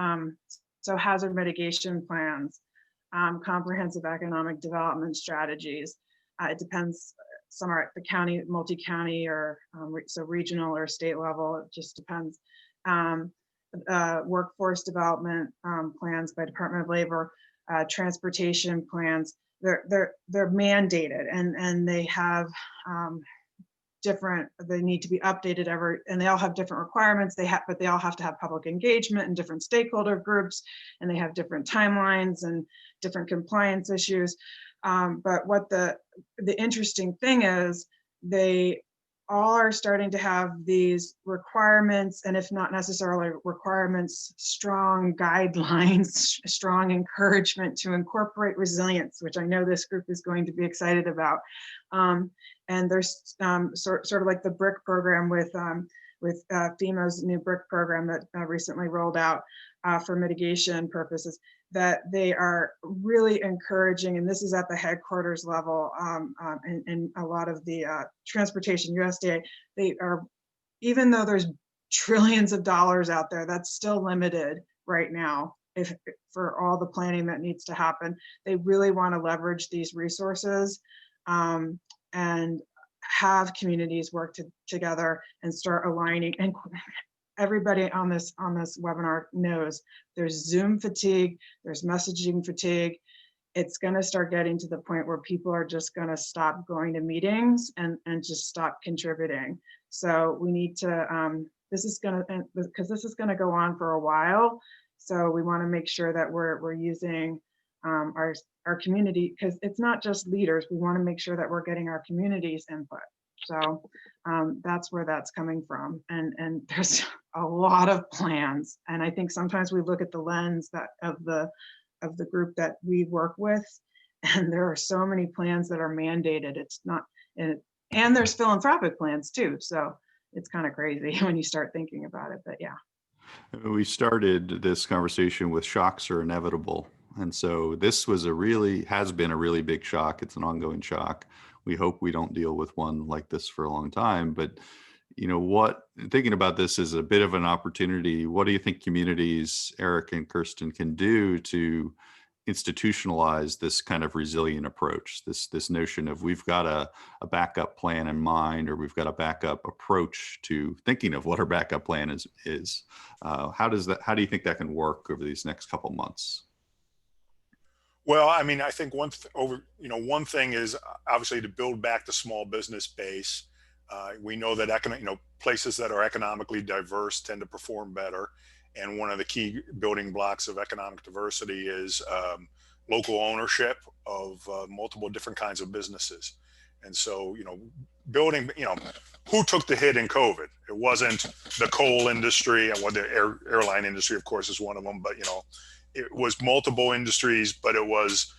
so hazard mitigation plans, comprehensive economic development strategies, it depends. Some are at the county, multi-county, or so regional or state level, it just depends. Workforce development plans by Department of Labor, transportation plans, they're mandated, and they have they need to be updated and they all have different requirements. But they all have to have public engagement and different stakeholder groups, and they have different timelines and different compliance issues. But what the interesting thing is, they all are starting to have these requirements, and if not necessarily requirements, strong guidelines, strong encouragement to incorporate resilience, which I know this group is going to be excited about. And there's sort of like the BRIC program with FEMA's new BRIC program that recently rolled out for mitigation purposes, that they are really encouraging, and this is at the headquarters level, and a lot of the transportation, USDA, they are, even though there's trillions of dollars out there, that's still limited right now for all the planning that needs to happen. They really want to leverage these resources and have communities work together and start aligning. And everybody on this webinar knows there's Zoom fatigue, there's messaging fatigue. It's going to start getting to the point where people are just going to stop going to meetings and just stop contributing. So we need to, this is going to go on for a while. So we want to make sure that we're using our community, because it's not just leaders. We want to make sure that we're getting our community's input. So that's where that's coming from. And there's a lot of plans. And I think sometimes we look at the lens of the group that we work with, and there are so many plans that are mandated. It's not, and there's philanthropic plans too. So it's kind of crazy when you start thinking about it, but yeah. We started this conversation with shocks are inevitable. And so this has been a really big shock. It's an ongoing shock. We hope we don't deal with one like this for a long time. But thinking about this is a bit of an opportunity. What do you think communities, Erik and Kirsten, can do to institutionalize this kind of resilient approach, this notion of we've got a backup plan in mind, or we've got a backup approach to thinking of what our backup plan is. How do you think that can work over these next couple months? Well, I mean, I think one thing is obviously to build back the small business base. We know that places that are economically diverse tend to perform better. And one of the key building blocks of economic diversity is local ownership of multiple different kinds of businesses. And so, building, who took the hit in COVID? It wasn't the coal industry, and the airline industry, of course, is one of them, but, it was multiple industries, but it was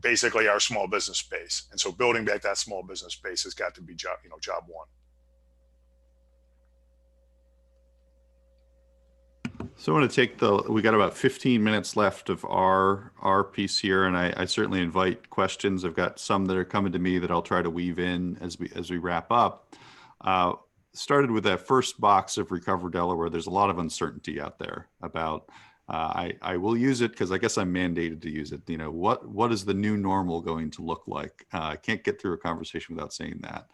basically our small business space. And so building back that small business space has got to be job one. So I want to take we got about 15 minutes left of our piece here, and I certainly invite questions. I've got some that are coming to me that I'll try to weave in as we wrap up. Started with that first box of Recover Delaware. There's a lot of uncertainty out there about, I will use it because I guess I'm mandated to use it. What is the new normal going to look like? I can't get through a conversation without saying that.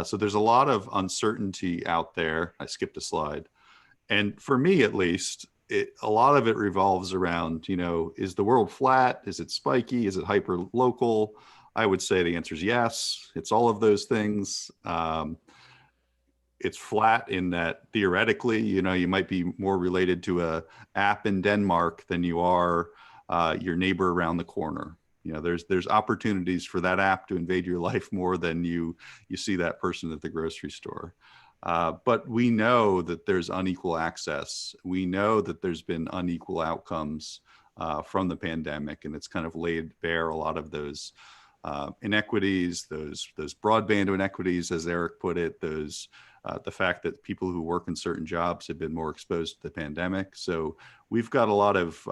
So there's a lot of uncertainty out there. I skipped a slide. And for me, at least, a lot of it revolves around, is the world flat? Is it spiky? Is it hyper local? I would say the answer is yes. It's all of those things. It's flat in that theoretically, you might be more related to a app in Denmark than you are your neighbor around the corner. There's opportunities for that app to invade your life more than you see that person at the grocery store. But we know that there's unequal access. We know that there's been unequal outcomes from the pandemic, and it's kind of laid bare a lot of those inequities, those broadband inequities, as Erik put it, the fact that people who work in certain jobs have been more exposed to the pandemic. So we've got a lot of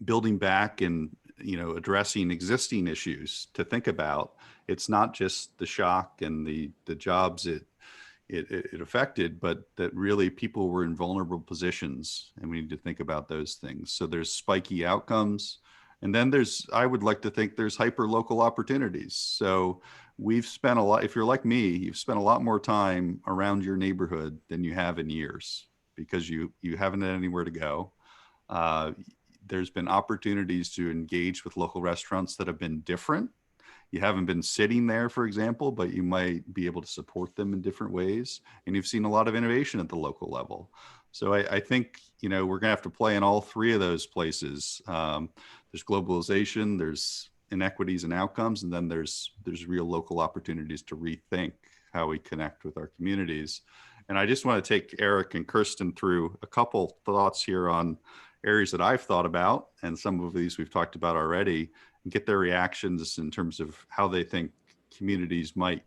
building back and, addressing existing issues to think about. It's not just the shock and the jobs it affected, but that really people were in vulnerable positions, and we need to think about those things. So there's spiky outcomes, and then I would like to think there's hyper local opportunities. So we've spent a lot, if you're like me, you've spent a lot more time around your neighborhood than you have in years, because you haven't had anywhere to go. There's been opportunities to engage with local restaurants that have been different. You haven't been sitting there, for example, but you might be able to support them in different ways. And you've seen a lot of innovation at the local level. So I think, we're gonna have to play in all three of those places. There's globalization, there's inequities and outcomes, and then there's real local opportunities to rethink how we connect with our communities. And I just want to take Erik and Kirsten through a couple thoughts here on areas that I've thought about, and some of these we've talked about already, and get their reactions in terms of how they think communities might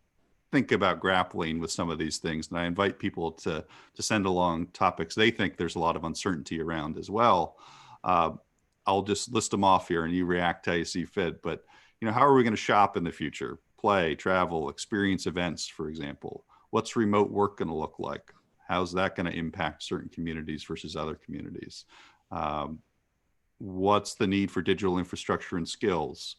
think about grappling with some of these things. And I invite people to send along topics they think there's a lot of uncertainty around as well. I'll just list them off here and you react how you see fit. But, how are we going to shop in the future? Play, travel, experience events, for example. What's remote work going to look like? How's that going to impact certain communities versus other communities? What's the need for digital infrastructure and skills?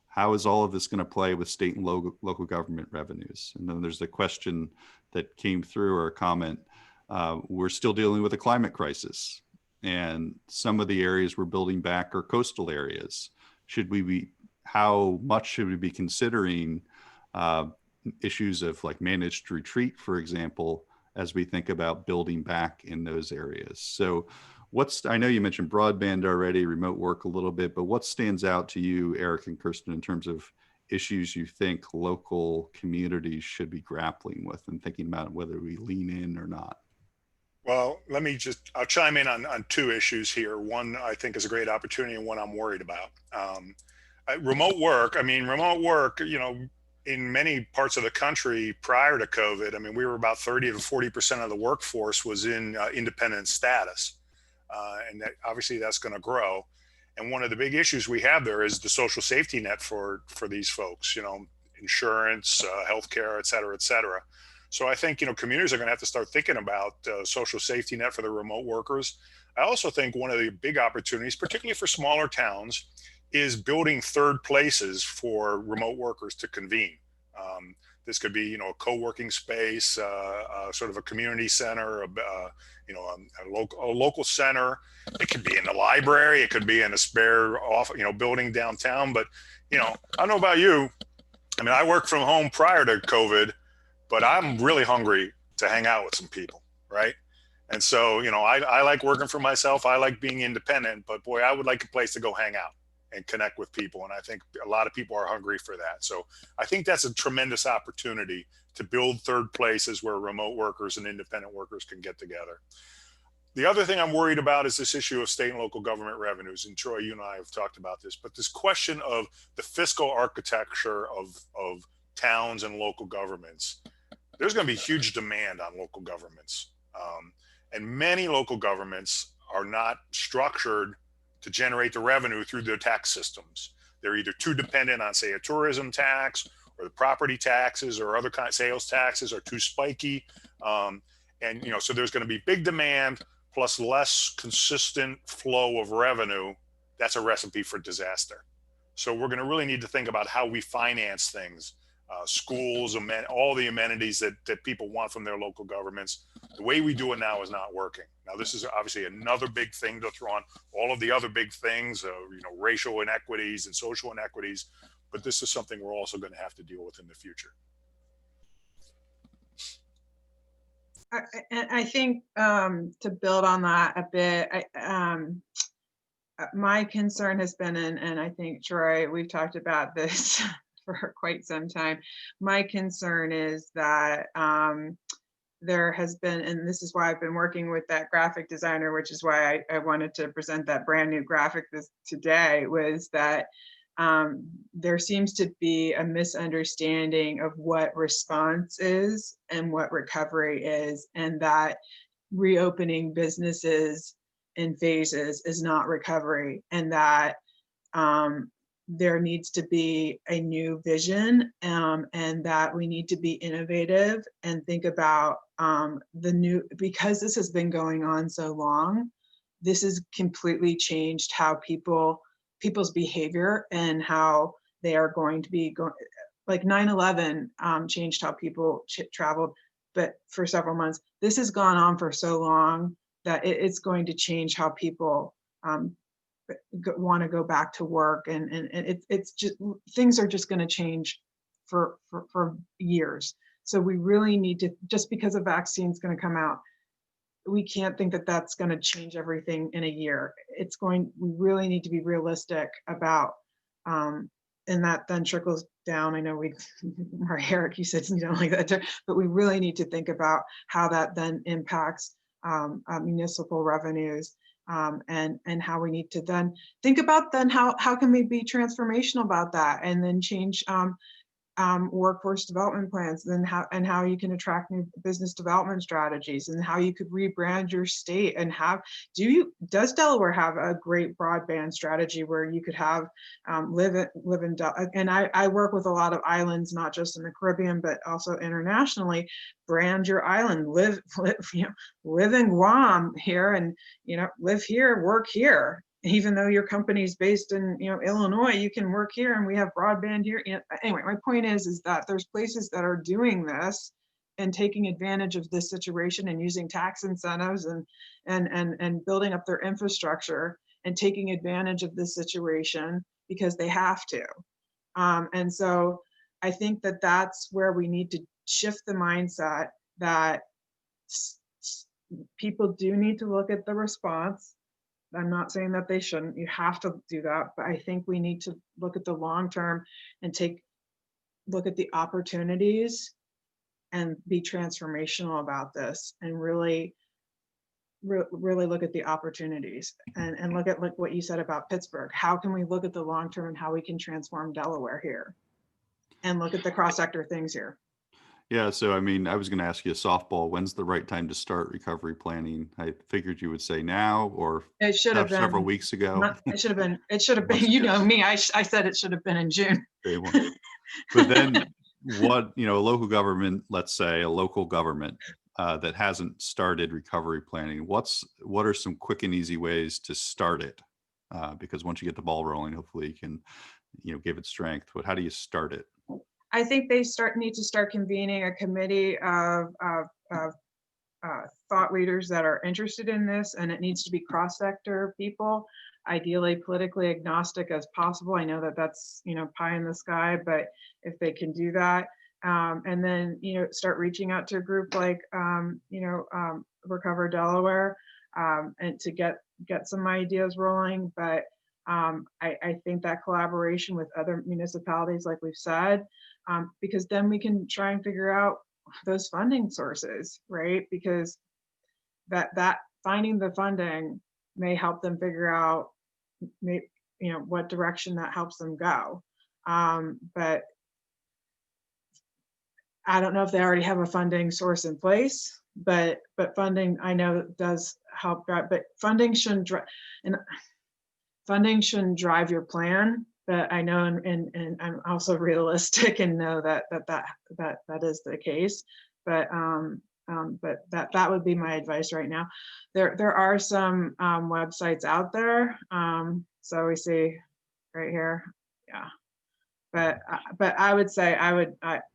How is all of this going to play with state and local government revenues? And then there's a question that came through, or a comment. We're still dealing with a climate crisis, and some of the areas we're building back are coastal areas. How much should we be considering issues of like managed retreat, for example, as we think about building back in those areas? So I know you mentioned broadband already, remote work a little bit, but what stands out to you, Erik and Kirsten, in terms of issues you think local communities should be grappling with and thinking about whether we lean in or not? Well, I'll chime in on two issues here. One I think is a great opportunity, and one I'm worried about. Remote work, in many parts of the country prior to COVID, we were about 30 to 40% of the workforce was in independent status. And obviously that's going to grow. And one of the big issues we have there is the social safety net for these folks, insurance, healthcare, et cetera, et cetera. So I think, communities are going to have to start thinking about social safety net for the remote workers. I also think one of the big opportunities, particularly for smaller towns, is building third places for remote workers to convene. This could be, a co-working space, sort of a community center, a local center. It could be in the library. It could be in a spare building downtown. But, I don't know about you. I worked from home prior to COVID, but I'm really hungry to hang out with some people, right? And so, I like working for myself. I like being independent, but boy, I would like a place to go hang out and connect with people. And I think a lot of people are hungry for that. So I think that's a tremendous opportunity to build third places where remote workers and independent workers can get together. The other thing I'm worried about is this issue of state and local government revenues. And Troy, you and I have talked about this, but this question of the fiscal architecture of towns and local governments. There's going to be huge demand on local governments. And many local governments are not structured to generate the revenue through their tax systems. They're either too dependent on, say, a tourism tax, or the property taxes, or other kind of sales taxes are too spiky. So there's going to be big demand plus less consistent flow of revenue. That's a recipe for disaster. So we're going to really need to think about how we finance things, schools, all the amenities that people want from their local governments. The way we do it now is not working. Now, this is obviously another big thing to throw on all of the other big things, racial inequities and social inequities, but this is something we're also going to have to deal with in the future. I think to build on that a bit, my concern has been, and I think, Troy, we've talked about this for quite some time. My concern is that there has been, and this is why I've been working with that graphic designer, which is why I wanted to present that brand new graphic today, was that there seems to be a misunderstanding of what response is and what recovery is, and that reopening businesses in phases is not recovery, and that there needs to be a new vision, and that we need to be innovative and think about the new, because this has been going on so long, this has completely changed how people's behavior and how they are going to be going. Like 9/11 changed how people traveled, but for several months. This has gone on for so long that it's going to change how people want to go back to work, and it's just, things are just going to change for years. So we really need to, just because a vaccine is going to come out, we can't think that that's going to change everything in a year. We really need to be realistic about, and that then trickles down. I know Erik, you said you don't like that term, but we really need to think about how that then impacts municipal revenues, and how we need to then think about then how can we be transformational about that, and then change workforce development plans, and how you can attract new business development strategies, and how you could rebrand your state, and does Delaware have a great broadband strategy where you could have live in and I work with a lot of islands, not just in the Caribbean but also internationally. Brand your island, live in Guam here, and live here, work here. Even though your company's based in Illinois, you can work here, and we have broadband here. Anyway, my point is that there's places that are doing this and taking advantage of this situation, and using tax incentives and building up their infrastructure and taking advantage of this situation because they have to. And so I think that that's where we need to shift the mindset, that people do need to look at the response. I'm not saying that they shouldn't. You have to do that. But I think we need to look at the long term and look at the opportunities and be transformational about this, and really look at the opportunities, and look at like what you said about Pittsburgh. How can we look at the long term and how we can transform Delaware here, and look at the cross-sector things here? Yeah, so I mean, I was going to ask you a softball. When's the right time to start recovery planning? I figured you would say now, or it should have been several weeks ago. It should have been. You know me. I said it should have been in June. But then, what a local government, let's say a local government that hasn't started recovery planning, what are some quick and easy ways to start it? Because once you get the ball rolling, hopefully you can give it strength. But how do you start it? I think they need to start convening a committee of thought leaders that are interested in this, and it needs to be cross-sector people, ideally politically agnostic as possible. I know that that's pie in the sky, but if they can do that, and then start reaching out to a group like Recover Delaware, and to get some ideas rolling. But I think that collaboration with other municipalities, like we've said, because then we can try and figure out those funding sources, right? Because that finding the funding may help them figure out what direction that helps them go. But I don't know if they already have a funding source in place, but funding, I know, does help. But funding shouldn't drive your plan. But I know, and I'm also realistic and know that is the case. But that would be my advice right now. There are some websites out there. So we see right here, yeah. But I would say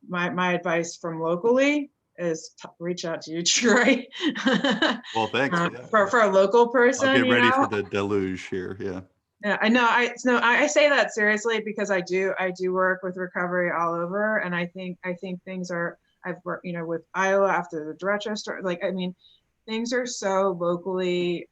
my advice from locally is to reach out to you, Troy. Well, thanks. For a local person. I'll get ready for the deluge here. Yeah. Yeah, I know. I say that seriously because I do work with recovery all over, and I think things are. I've worked with Iowa after the Dorchester. Things are so locally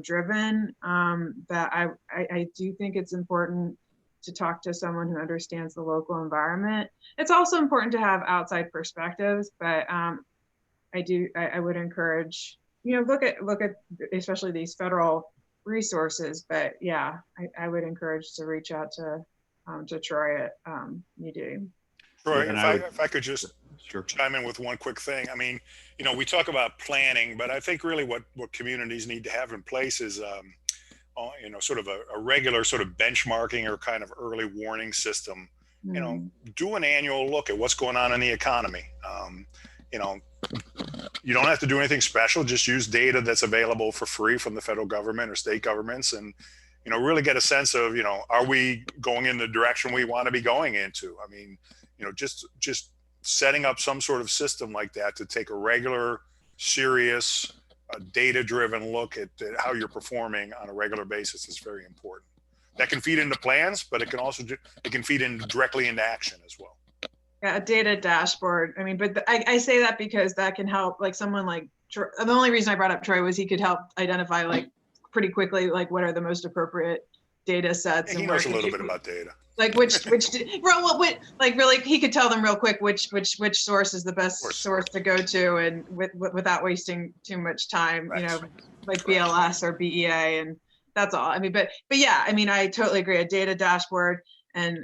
driven that I do think it's important to talk to someone who understands the local environment. It's also important to have outside perspectives, but I would encourage look at especially these federal resources. But yeah, I would encourage to reach out to Troy at UD. Troy, if I could just Sure. chime in with one quick thing. I mean, we talk about planning, but I think really what communities need to have in place is, sort of a regular sort of benchmarking or kind of early warning system. Do an annual look at what's going on in the economy. You don't have to do anything special. Just use data that's available for free from the federal government or state governments, and really get a sense of, are we going in the direction we want to be going into? I mean, just setting up some sort of system like that to take a regular, serious, data-driven look at how you're performing on a regular basis is very important. That can feed into plans, but it can also feed in directly into action as well. Yeah, a data dashboard. I mean, but I say that because that can help, like someone like Troy. The only reason I brought up Troy was he could help identify like pretty quickly, like what are the most appropriate data sets. And he knows a little bit about data. Like which like really he could tell them real quick which source is the best source to go to, and without wasting too much time, like BLS or BEA, and that's all. I mean, but yeah, I mean, I totally agree. A data dashboard, and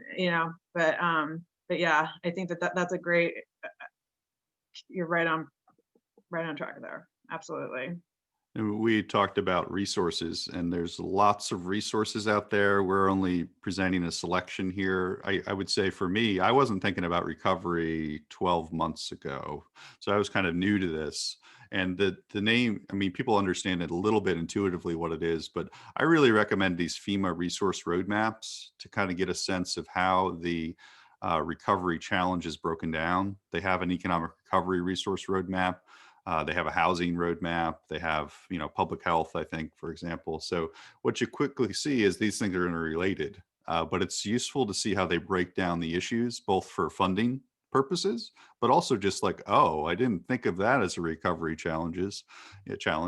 but yeah, I think that's a great. You're right on track there. Absolutely. And we talked about resources, and there's lots of resources out there. We're only presenting a selection here. I would say for me, I wasn't thinking about recovery 12 months ago. So I was kind of new to this. And the name, I mean, people understand it a little bit intuitively what it is, but I really recommend these FEMA resource roadmaps to kind of get a sense of how the recovery challenge is broken down. They have an economic recovery resource roadmap. They have a housing roadmap. They have, public health, I think, for example. So what you quickly see is these things are interrelated, but it's useful to see how they break down the issues, both for funding purposes, but also just like, oh, I didn't think of that as a recovery challenge,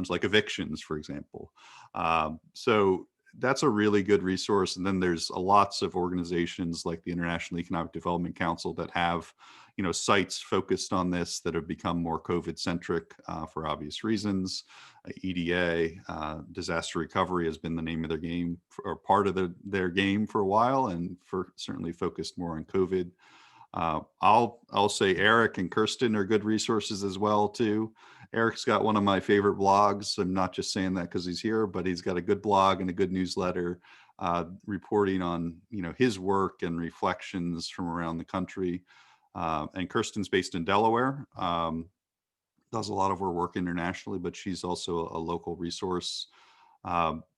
like evictions, for example. So that's a really good resource. And then there's lots of organizations like the International Economic Development Council that have, sites focused on this that have become more COVID centric for obvious reasons. EDA, disaster recovery, has been the name of their game or part of their game for a while, and certainly focused more on COVID. I'll say Erik and Kirsten are good resources as well too. Erik's got one of my favorite blogs. I'm not just saying that because he's here, but he's got a good blog and a good newsletter reporting on his work and reflections from around the country. And Kirsten's based in Delaware, does a lot of her work internationally, but she's also a local resource.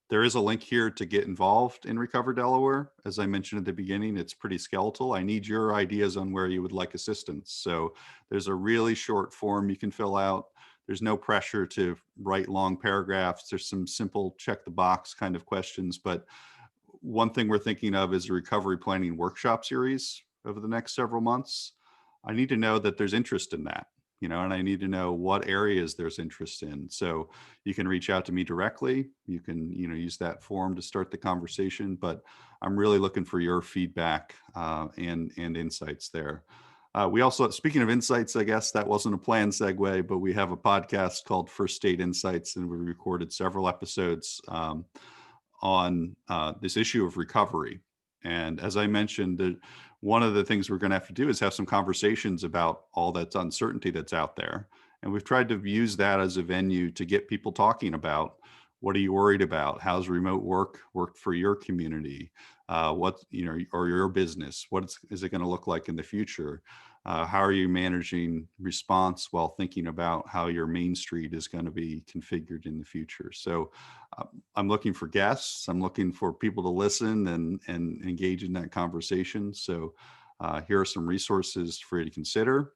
There is a link here to get involved in Recover Delaware. As I mentioned at the beginning, it's pretty skeletal. I need your ideas on where you would like assistance. So there's a really short form you can fill out. There's no pressure to write long paragraphs. There's some simple check the box kind of questions. But one thing we're thinking of is a recovery planning workshop series over the next several months. I need to know that there's interest in that. And I need to know what areas there's interest in. So you can reach out to me directly. You can, use that form to start the conversation, but I'm really looking for your feedback and insights there. We also, speaking of insights, I guess that wasn't a planned segue, but we have a podcast called First State Insights, and we recorded several episodes on this issue of recovery. And as I mentioned, one of the things we're going to have to do is have some conversations about all that uncertainty that's out there. And we've tried to use that as a venue to get people talking about, what are you worried about? How's remote work worked for your community? What, or your business? What is it going to look like in the future? How are you managing response while thinking about how your main street is going to be configured in the future? So I'm looking for guests. I'm looking for people to listen and engage in that conversation. So here are some resources for you to consider.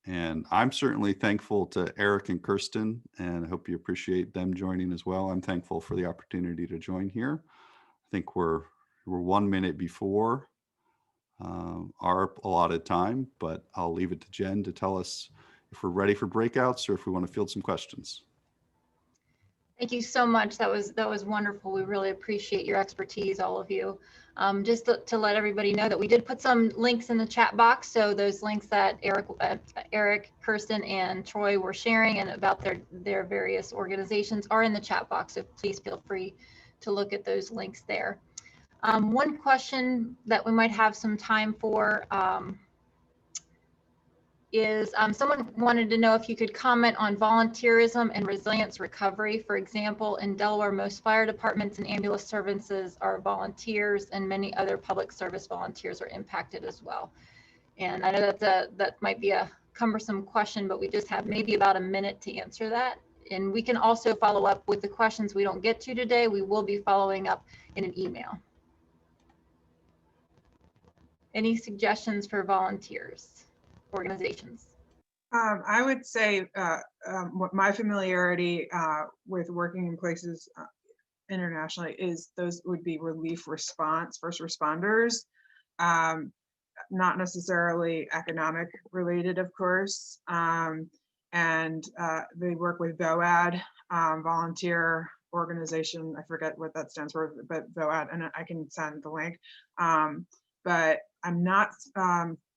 And I'm certainly thankful to Erik and Kirsten, and I hope you appreciate them joining as well. I'm thankful for the opportunity to join here. I think we're 1 minute before our allotted time, but I'll leave it to Jenn to tell us if we're ready for breakouts or if we want to field some questions. Thank you so much. That was wonderful. We really appreciate your expertise, all of you. Just to let everybody know that we did put some links in the chat box. So those links that Erik, Kirsten, and Troy were sharing and about their various organizations are in the chat box. So please feel free to look at those links there. One question that we might have some time for is someone wanted to know if you could comment on volunteerism and resilience recovery. For example, in Delaware, most fire departments and ambulance services are volunteers, and many other public service volunteers are impacted as well. And I know that might be a cumbersome question, but we just have maybe about a minute to answer that. And we can also follow up with the questions we don't get to today. We will be following up in an email. Any suggestions for volunteers, organizations? I would say my familiarity with working in places internationally is those would be relief response, first responders, not necessarily economic related, of course. And they work with VOAD, volunteer organization. I forget what that stands for, but VOAD, and I can send the link. But I'm not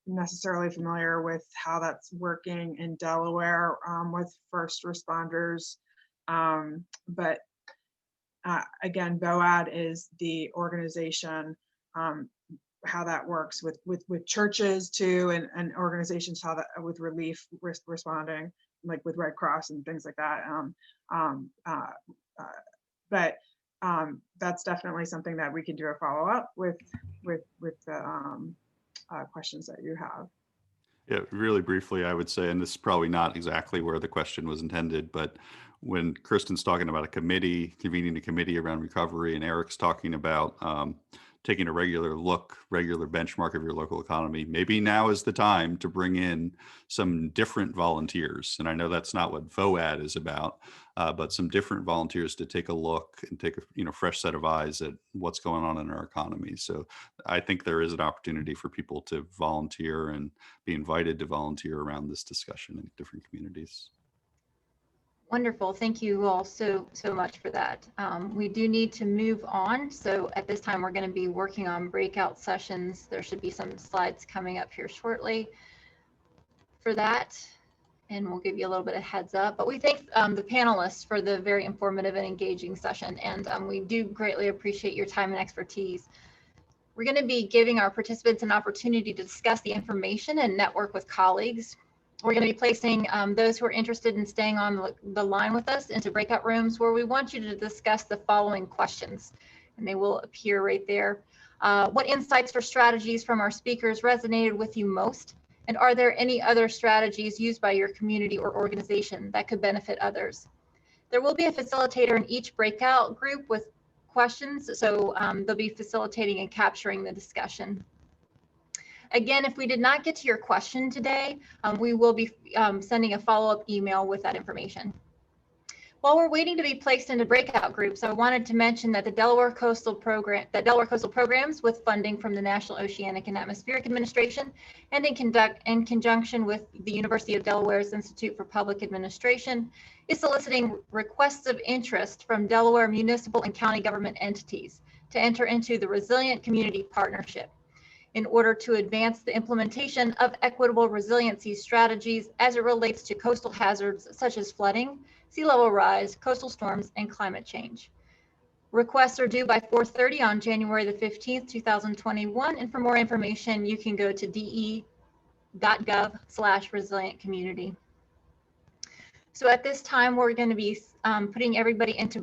necessarily familiar with how that's working in Delaware with first responders. But again, VOAD is the organization, how that works with churches too, and organizations, how that with relief responding, like with Red Cross and things like that. But that's definitely something that we can do a follow up with the questions that you have. Yeah, really briefly, I would say, and this is probably not exactly where the question was intended, but when Kirsten's talking about a committee, convening a committee around recovery, and Erik's talking about taking a regular benchmark of your local economy, maybe now is the time to bring in some different volunteers. And I know that's not what VOAD is about, but some different volunteers to take a look and take a fresh set of eyes at what's going on in our economy. So I think there is an opportunity for people to volunteer and be invited to volunteer around this discussion in different communities. Wonderful. Thank you all so much for that. We do need to move on. So at this time, we're going to be working on breakout sessions. There should be some slides coming up here shortly for that, and we'll give you a little bit of heads up. But we thank the panelists for the very informative and engaging session, and we do greatly appreciate your time and expertise. We're going to be giving our participants an opportunity to discuss the information and network with colleagues. We're going to be placing those who are interested in staying on the line with us into breakout rooms where we want you to discuss the following questions, and they will appear right there. What insights or strategies from our speakers resonated with you most? And are there any other strategies used by your community or organization that could benefit others? There will be a facilitator in each breakout group with questions, so they'll be facilitating and capturing the discussion. Again, if we did not get to your question today, we will be sending a follow-up email with that information. While we're waiting to be placed into breakout groups, I wanted to mention that the Delaware Coastal Programs, with funding from the National Oceanic and Atmospheric Administration and in conjunction with the University of Delaware's Institute for Public Administration, is soliciting requests of interest from Delaware municipal and county government entities to enter into the Resilient Community Partnership in order to advance the implementation of equitable resiliency strategies as it relates to coastal hazards such as flooding, sea level rise, coastal storms, and climate change. Requests are due by 4:30 on January the 15th, 2021. And for more information, you can go to de.gov/resilientcommunity. So at this time, we're going to be putting everybody into